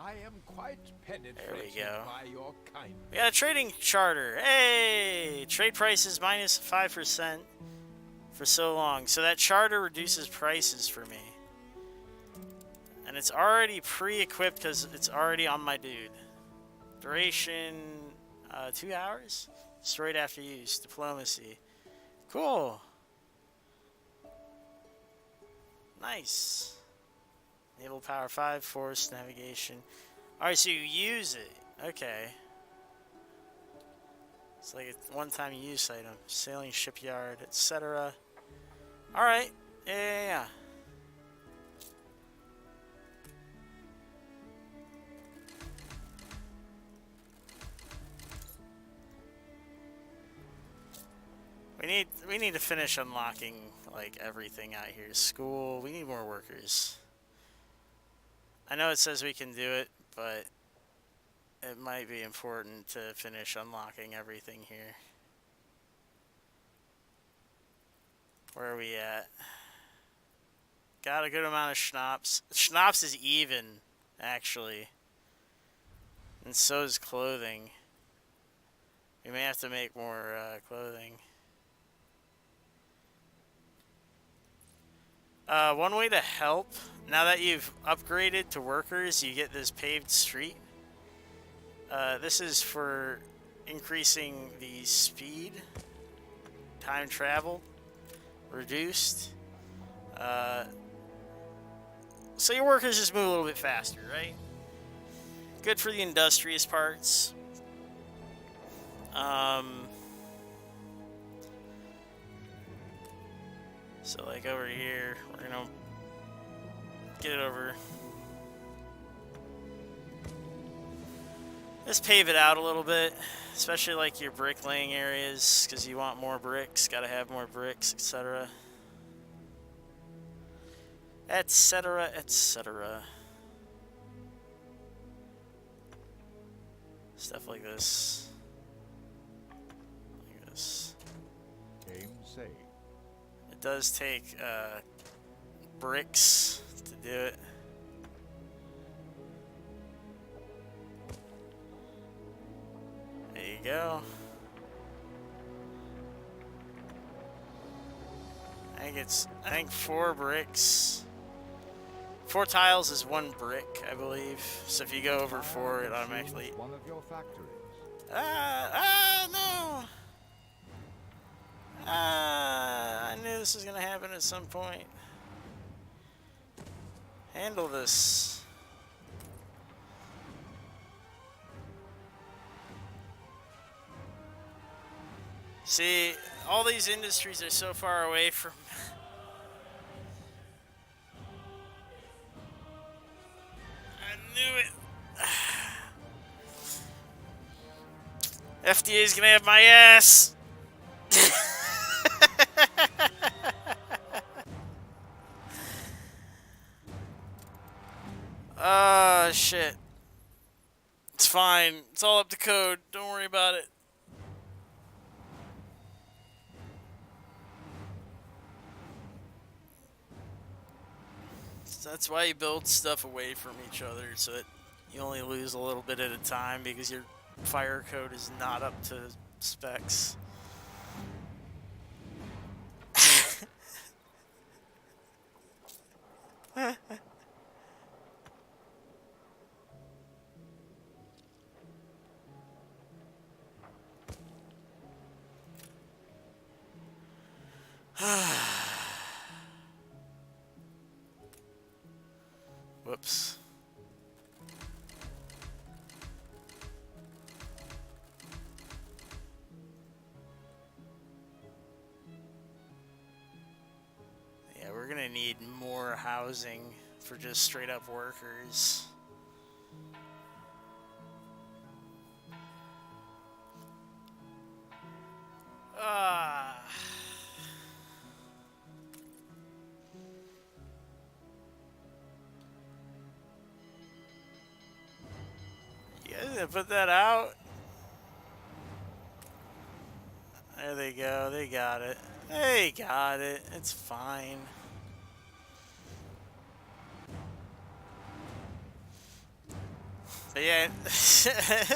Speaker 8: I am quite penetrated
Speaker 2: There we go.
Speaker 8: by your kindness.
Speaker 2: We got a trading charter. Hey! Trade prices minus 5% for so long. So that charter reduces prices for me. And it's already pre-equipped because it's already on my dude. Duration, 2 hours? Destroyed after use. Diplomacy. Cool. Nice. Naval power 5, force, navigation. Alright, so you use it. Okay. It's like a one-time use item. Sailing shipyard, etc. Alright. Yeah. We need to finish unlocking like everything out here. School, we need more workers. I know it says we can do it, but it might be important to finish unlocking everything here. Where are we at? Got a good amount of schnapps. Schnapps is even, actually. And so is clothing. We may have to make more clothing. One way to help, now that you've upgraded to workers, you get this paved street. This is for increasing the speed, time traveled, reduced. So your workers just move a little bit faster, right? Good for the industrious parts. So like over here, we're gonna get it over. Just pave it out a little bit, especially like your bricklaying areas, because you want more bricks, gotta have more bricks, etc. Etc, etc. Stuff like this. Like this.
Speaker 3: Game saved.
Speaker 2: It does take bricks to do it. There you go. I think 4 bricks. 4 tiles is 1 brick, I believe. So if you go over 4, it automatically.
Speaker 3: One of your factories.
Speaker 2: No! I knew this was gonna happen at some point. Handle this. See, all these industries are so far away from. I knew it. FDA's gonna have my ass. Shit. It's fine. It's all up to code. Don't worry about it. So that's why you build stuff away from each other, so that you only lose a little bit at a time, because your fire code is not up to specs. Whoops. Yeah, we're gonna need more housing for just straight up workers. You guys gonna put that out? There they go. They got it. They got it. It's fine. But yeah,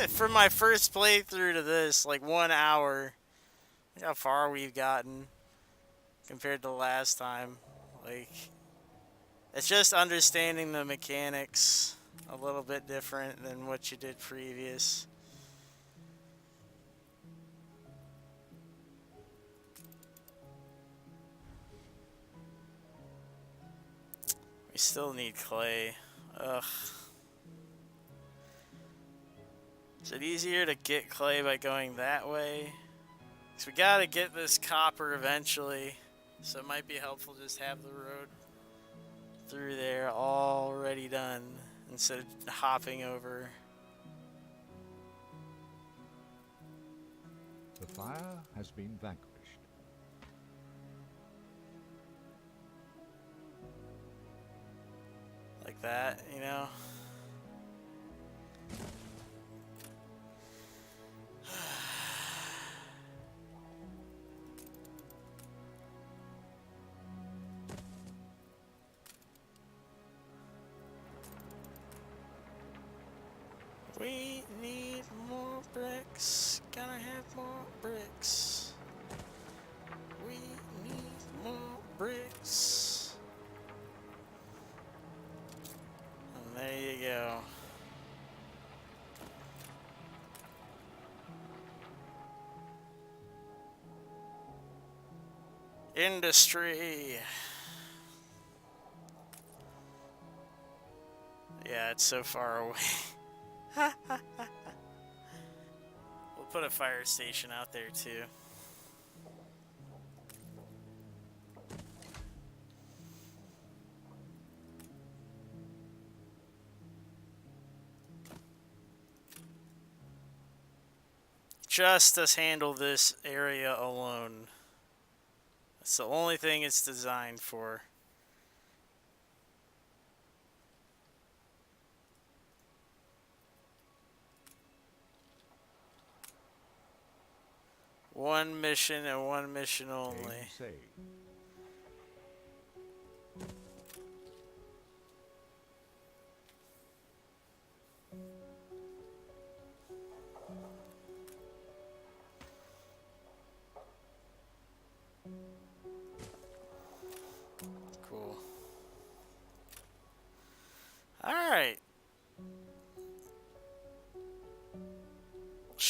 Speaker 2: from my first playthrough to this, like 1 hour, look how far we've gotten compared to last time. Like, it's just understanding the mechanics a little bit different than what you did previous. We still need clay. Ugh. Is it easier to get clay by going that way? Because we gotta get this copper eventually. So it might be helpful just have the road through there already done instead of hopping over.
Speaker 3: The fire has been vanquished.
Speaker 2: Like that, you know? We need more bricks. Gotta have more bricks. We need more bricks. And there you go. Industry. Yeah, it's so far away. We'll put a fire station out there too. Just to handle this area alone. That's the only thing it's designed for. One mission and one mission only.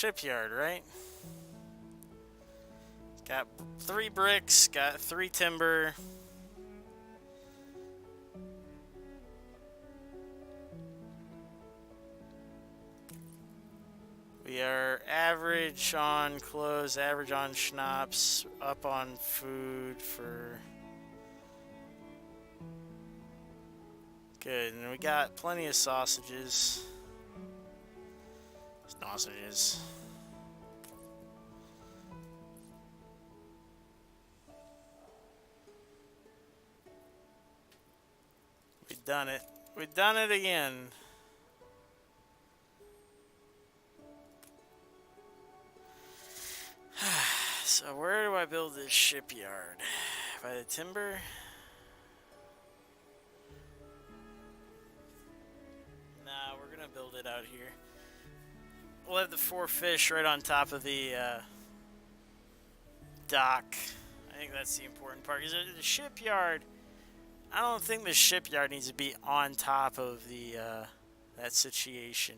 Speaker 2: shipyard, right? Got 3 bricks, got 3 timber. We are average on clothes, average on schnapps, up on food for... Good, and we got plenty of sausages. Sausages. We've done it. We've done it again. So where do I build this shipyard? By the timber? Nah, we're gonna build it out here. We'll have the 4 fish right on top of the dock. I think that's the important part. Because the shipyard, I don't think the shipyard needs to be on top of the that situation.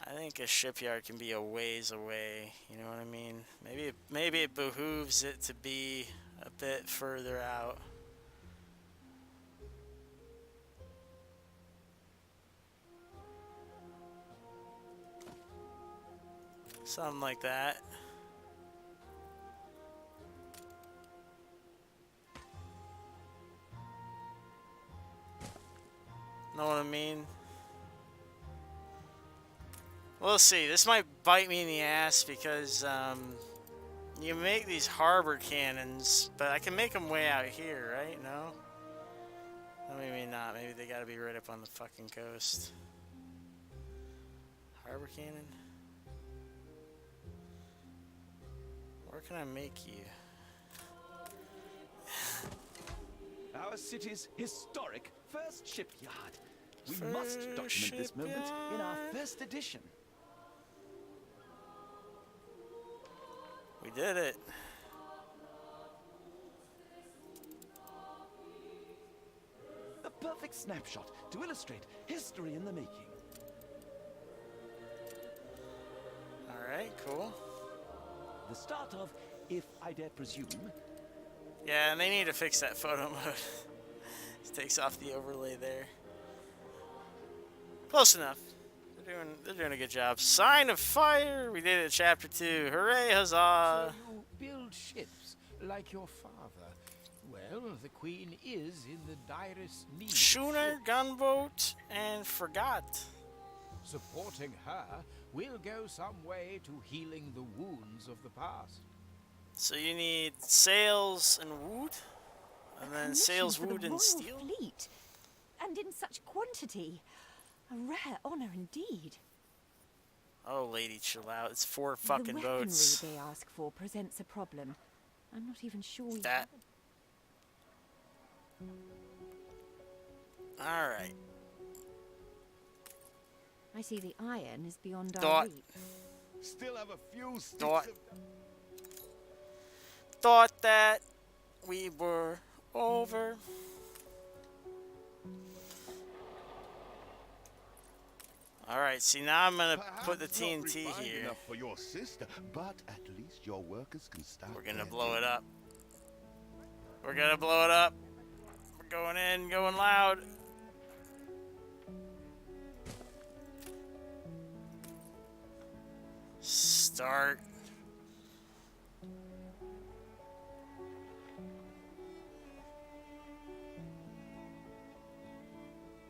Speaker 2: I think a shipyard can be a ways away. You know what I mean? Maybe it behooves it to be a bit further out. Something like that. Know what I mean? We'll see. This might bite me in the ass because you make these harbor cannons, but I can make them way out here, right? No? No, maybe not. Maybe they gotta be right up on the fucking coast. Harbor cannon? Where can I make you?
Speaker 6: Our city's historic first shipyard. We
Speaker 2: First
Speaker 6: must document this moment in our first edition.
Speaker 2: We did it.
Speaker 6: A perfect snapshot to illustrate history in the making.
Speaker 2: Alright, cool.
Speaker 6: The start of, if I dare presume...
Speaker 2: Yeah, and they need to fix that photo mode. It takes off the overlay there. Close enough. They're doing a good job. Sign of fire! We did it, chapter 2. Hooray, huzzah!
Speaker 8: So you build ships like your father. Well, the Queen is in the direst need. of
Speaker 2: Schooner,
Speaker 8: ships.
Speaker 2: gunboat, and forgot.
Speaker 8: Supporting her will go some way to healing the wounds of the past.
Speaker 2: So you need sails and wood? And then
Speaker 4: Commission
Speaker 2: sails,
Speaker 4: for the
Speaker 2: wood, and
Speaker 4: Royal
Speaker 2: steel?
Speaker 4: Fleet, and in such quantity. A rare honor indeed.
Speaker 2: Oh, lady, chill out. It's 4
Speaker 4: The
Speaker 2: fucking
Speaker 4: weaponry
Speaker 2: boats.
Speaker 4: they ask for presents a problem. I'm not even sure we
Speaker 2: That.
Speaker 4: have.
Speaker 2: Alright.
Speaker 4: I see the iron is beyond our
Speaker 2: Thought.
Speaker 4: reach.
Speaker 1: Still have a few sticks
Speaker 2: Thought.
Speaker 1: of...
Speaker 2: Thought that we were over. Alright, see now I'm gonna put the
Speaker 1: Perhaps not
Speaker 2: TNT
Speaker 1: refined
Speaker 2: here.
Speaker 1: enough for your sister, but at least your workers can start.
Speaker 2: We're gonna
Speaker 1: their
Speaker 2: blow
Speaker 1: day.
Speaker 2: it up. We're gonna blow it up. We're going in, going loud. Start.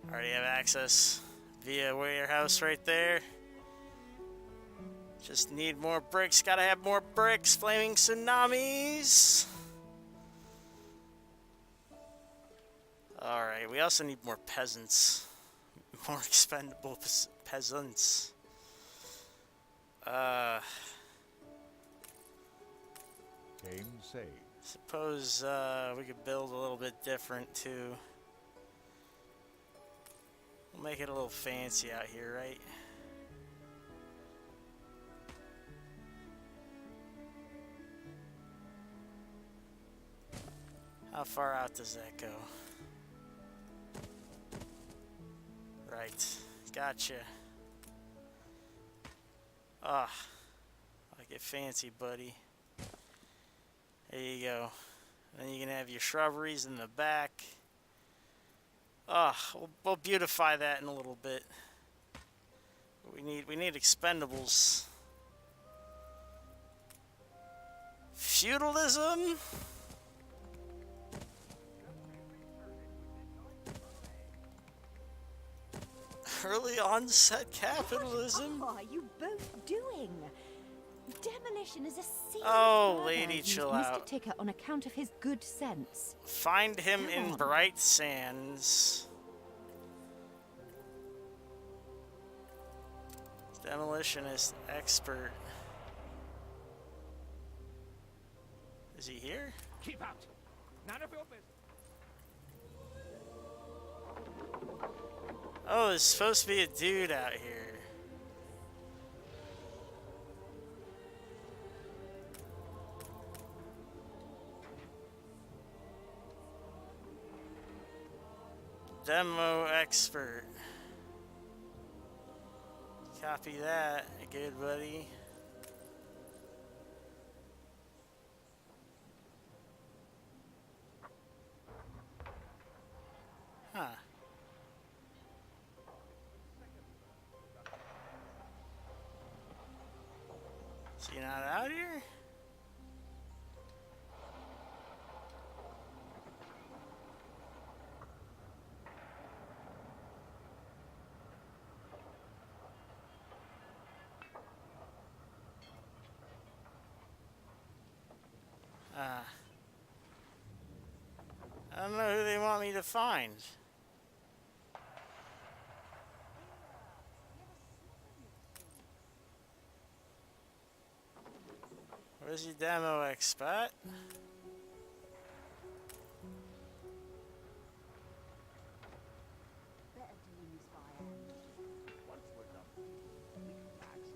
Speaker 2: Already have access via warehouse right there. Just need more bricks. Gotta have more bricks. Flaming tsunamis. Alright, we also need more peasants. More expendable peasants.
Speaker 3: Game saved.
Speaker 2: Suppose we could build a little bit different too. We'll make it a little fancy out here, right? How far out does that go? Right, gotcha. Ah, I get fancy, buddy. There you go. Then you can have your shrubberies in the back. Ah, we'll beautify that in a little bit. We need expendables. Feudalism? Early onset capitalism?
Speaker 4: What are you both doing? Demolition is a serious
Speaker 2: Oh,
Speaker 4: matter.
Speaker 2: lady,
Speaker 4: You've
Speaker 2: chill
Speaker 4: used
Speaker 2: out.
Speaker 4: a ticker on account of his good sense.
Speaker 2: Find him
Speaker 4: Come
Speaker 2: in
Speaker 4: on.
Speaker 2: Bright Sands. Demolitionist expert. Is he here?
Speaker 3: Keep out. None of your business.
Speaker 2: Oh, there's supposed to be a dude out here. Demo expert. Copy that, good buddy. Huh. Is he not out here? I don't know who they want me to find. Where's your demo expert?
Speaker 7: Better doing this by hand.
Speaker 3: Once we're done, we can pack some.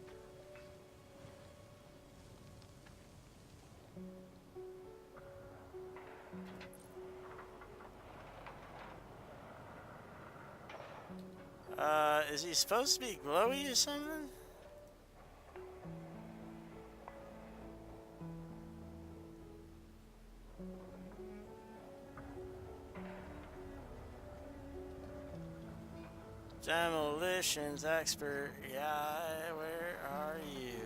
Speaker 2: Is he supposed to be glowy or something? Demolitions expert, yeah, where are you?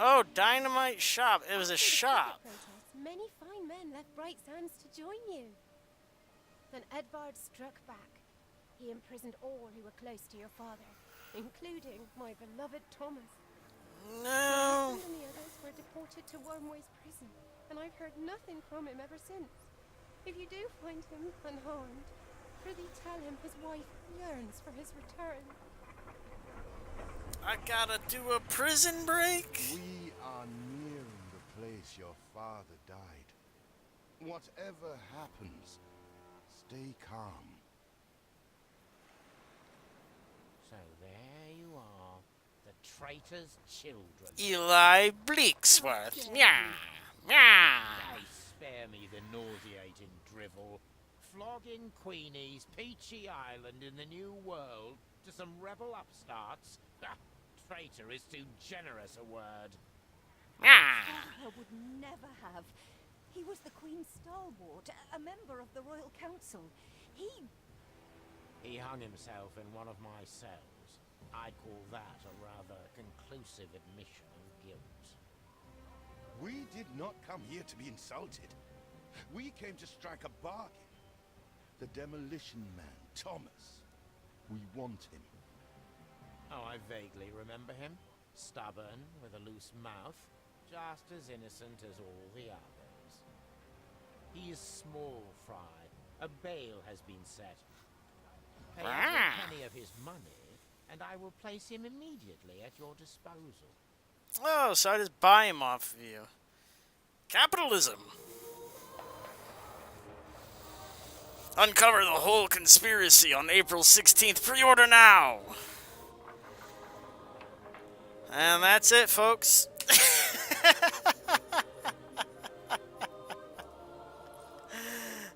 Speaker 2: Oh, dynamite shop. It was a shop.
Speaker 5: Protests, many fine men left Bright Sands to join you. Then Edvard struck back. He imprisoned all who were close to your father, including my beloved Thomas.
Speaker 2: No.
Speaker 5: And the others were deported to Wormway's prison, and I've heard nothing from him ever since. If you do find him unharmed, prithee tell him his wife yearns for his return.
Speaker 2: I gotta do a prison break?
Speaker 1: We are nearing the place your father died. Whatever happens, stay calm.
Speaker 8: So there you are, the traitor's children.
Speaker 2: Eli Bleaksworth. Yeah. Yeah.
Speaker 8: They spare me the nauseating drivel. Flogging Queenie's Peachy Island in the New World to some rebel upstarts. Traitor is too generous a word.
Speaker 2: Yeah.
Speaker 4: I would never have. He was the Queen's stalwart, a member of the Royal Council.
Speaker 8: He hung himself in one of my cells. I'd call that a rather conclusive admission of guilt.
Speaker 1: We did not come here to be insulted. We came to strike a bargain. The demolition man, Thomas. We want him.
Speaker 8: Oh, I vaguely remember him. Stubborn, with a loose mouth, just as innocent as all the others. He is small fry. A bail has been set. Pay every penny of his money, and I will place him immediately at your disposal.
Speaker 2: Oh, so I just buy him off of you. Capitalism. Uncover the whole conspiracy on April 16th. Pre-order now. And that's it, folks.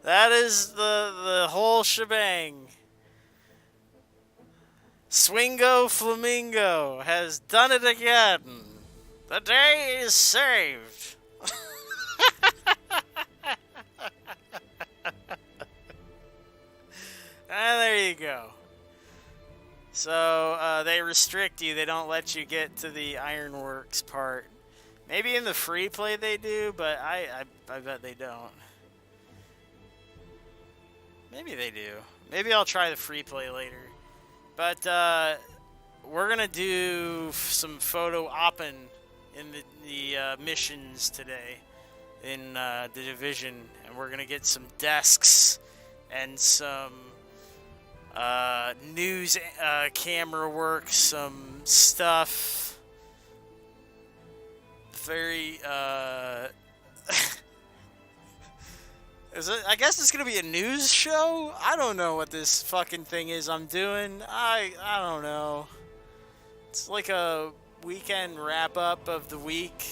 Speaker 2: That is the whole shebang. Swingo Flamingo has done it again. The day is saved. And there you go. So, they restrict you. They don't let you get to the Ironworks part. Maybe in the free play they do, but I bet they don't. Maybe they do. Maybe I'll try the free play later. But, we're gonna do some photo opping in the missions today in the Division. And we're gonna get some desks and some news camera work, some stuff. Very I guess it's gonna be a news show. I don't know what this fucking thing is I'm doing. I don't know. It's like a weekend wrap up of the week.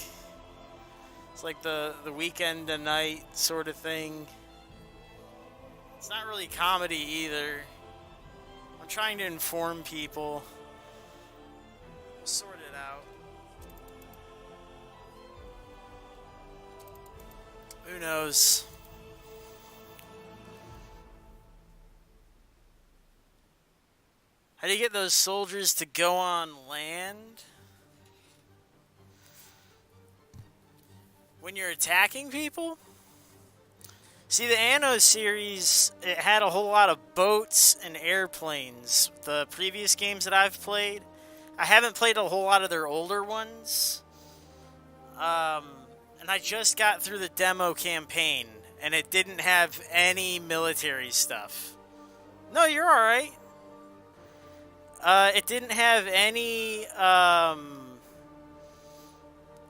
Speaker 2: It's like the weekend to night sort of thing. It's not really comedy either. I'm trying to inform people. We'll sort it out. Who knows? How do you get those soldiers to go on land? When you're attacking people? See, the Anno series, it had a whole lot of boats and airplanes. The previous games that I've played, I haven't played a whole lot of their older ones. And I just got through the demo campaign, and it didn't have any military stuff. No, you're alright. It didn't have any,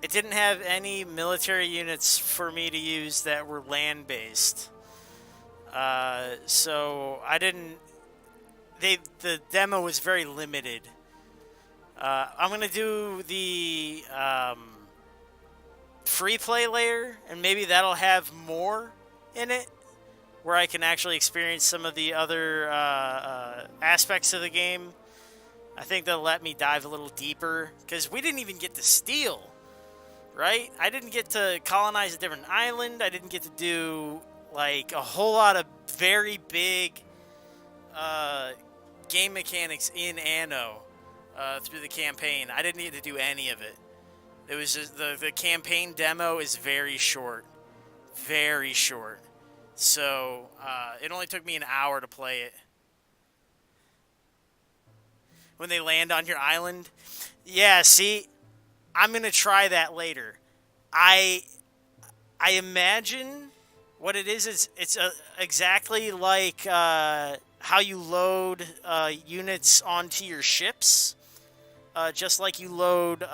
Speaker 2: it didn't have any military units for me to use that were land-based. So I didn't... The demo was very limited. I'm going to do the free play layer, and maybe that'll have more in it, where I can actually experience some of the other aspects of the game. I think they'll let me dive a little deeper, because we didn't even get to steal. Right? I didn't get to colonize a different island. I didn't get to do, like, a whole lot of very big game mechanics in Anno through the campaign. I didn't need to do any of it. It was just the campaign demo is very short. Very short. So, it only took me an hour to play it. When they land on your island. Yeah, see... I'm going to try that later. I imagine what it is it's exactly like how you load units onto your ships. Just like you load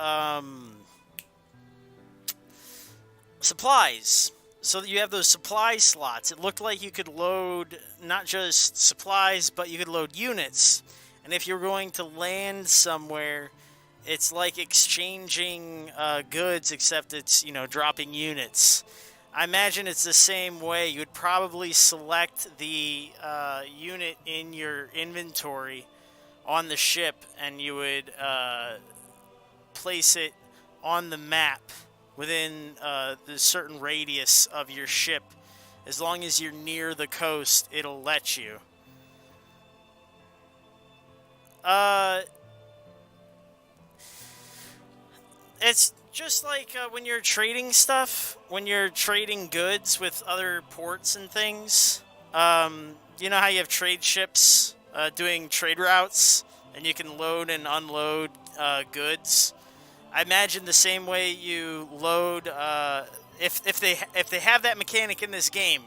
Speaker 2: supplies. So that you have those supply slots. It looked like you could load not just supplies, but you could load units. And if you're going to land somewhere... It's like exchanging goods, except it's, dropping units. I imagine it's the same way. You would probably select the unit in your inventory on the ship, and you would place it on the map within the certain radius of your ship. As long as you're near the coast, it'll let you. It's just like when you're trading stuff, when you're trading goods with other ports and things. You know how you have trade ships doing trade routes, and you can load and unload goods? I imagine the same way you load, if they have that mechanic in this game,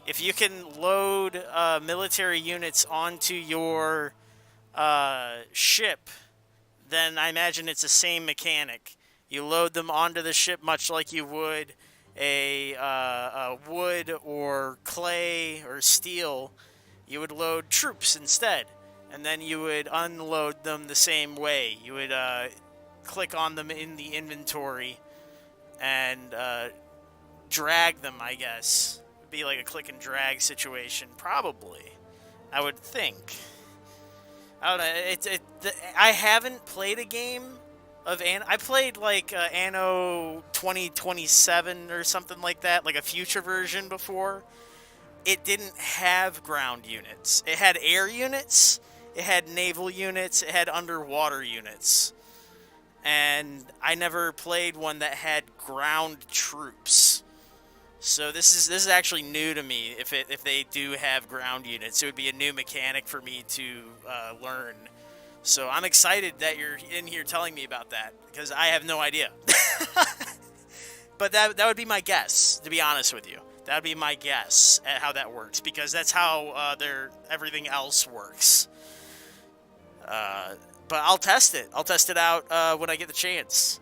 Speaker 2: if you can load military units onto your ship, then I imagine it's the same mechanic. You load them onto the ship much like you would a wood or clay or steel. You would load troops instead, and then you would unload them the same way. You would click on them in the inventory and drag them, I guess. It'd be like a click and drag situation, probably. I would think. I don't know. I haven't played a game of Anno. I played like Anno 2027 or something like that, like a future version before. It didn't have ground units. It had air units, it had naval units, it had underwater units. And I never played one that had ground troops. So this is actually new to me. If they do have ground units, it would be a new mechanic for me to learn. So I'm excited that you're in here telling me about that, because I have no idea. But that would be my guess, to be honest with you. That would be my guess at how that works, because that's how everything else works. But I'll test it. I'll test it out when I get the chance.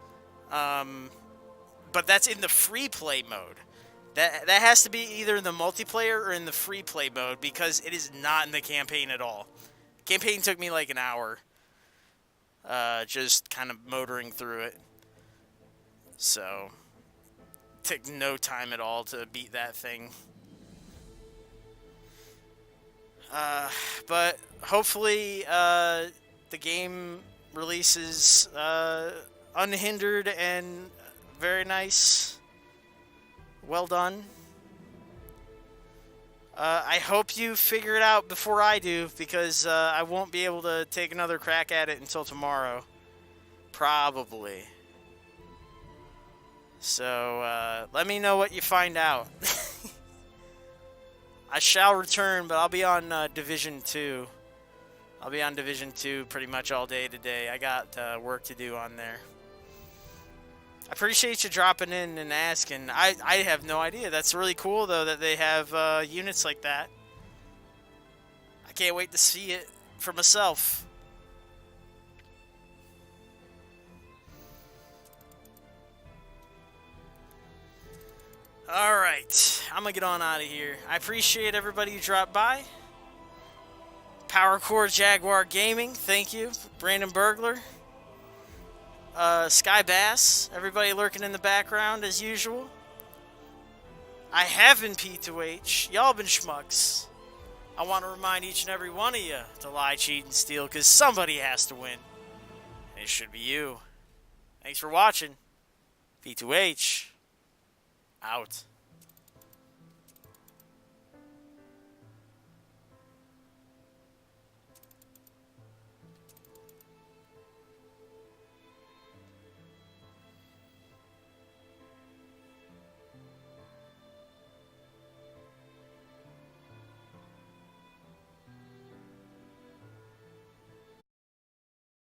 Speaker 2: But that's in the free play mode. That has to be either in the multiplayer or in the free play mode, because it is not in the campaign at all. Campaign took me like an hour, just kind of motoring through it. So, took no time at all to beat that thing. But hopefully, the game releases unhindered and very nice. Well done. I hope you figure it out before I do, because I won't be able to take another crack at it until tomorrow. Probably. So, let me know what you find out. I shall return, but I'll be on Division 2. I'll be on Division 2 pretty much all day today. I got work to do on there. I appreciate you dropping in and asking. I have no idea. That's really cool, though, that they have units like that. I can't wait to see it for myself. Alright, I'm going to get on out of here. I appreciate everybody who dropped by. Power Core Jaguar Gaming, thank you. Brandon Burglar. Sky Bass, everybody lurking in the background as usual. I have been P2H, y'all been schmucks. I want to remind each and every one of you to lie, cheat, and steal, because somebody has to win. And it should be you. Thanks for watching. P2H, out.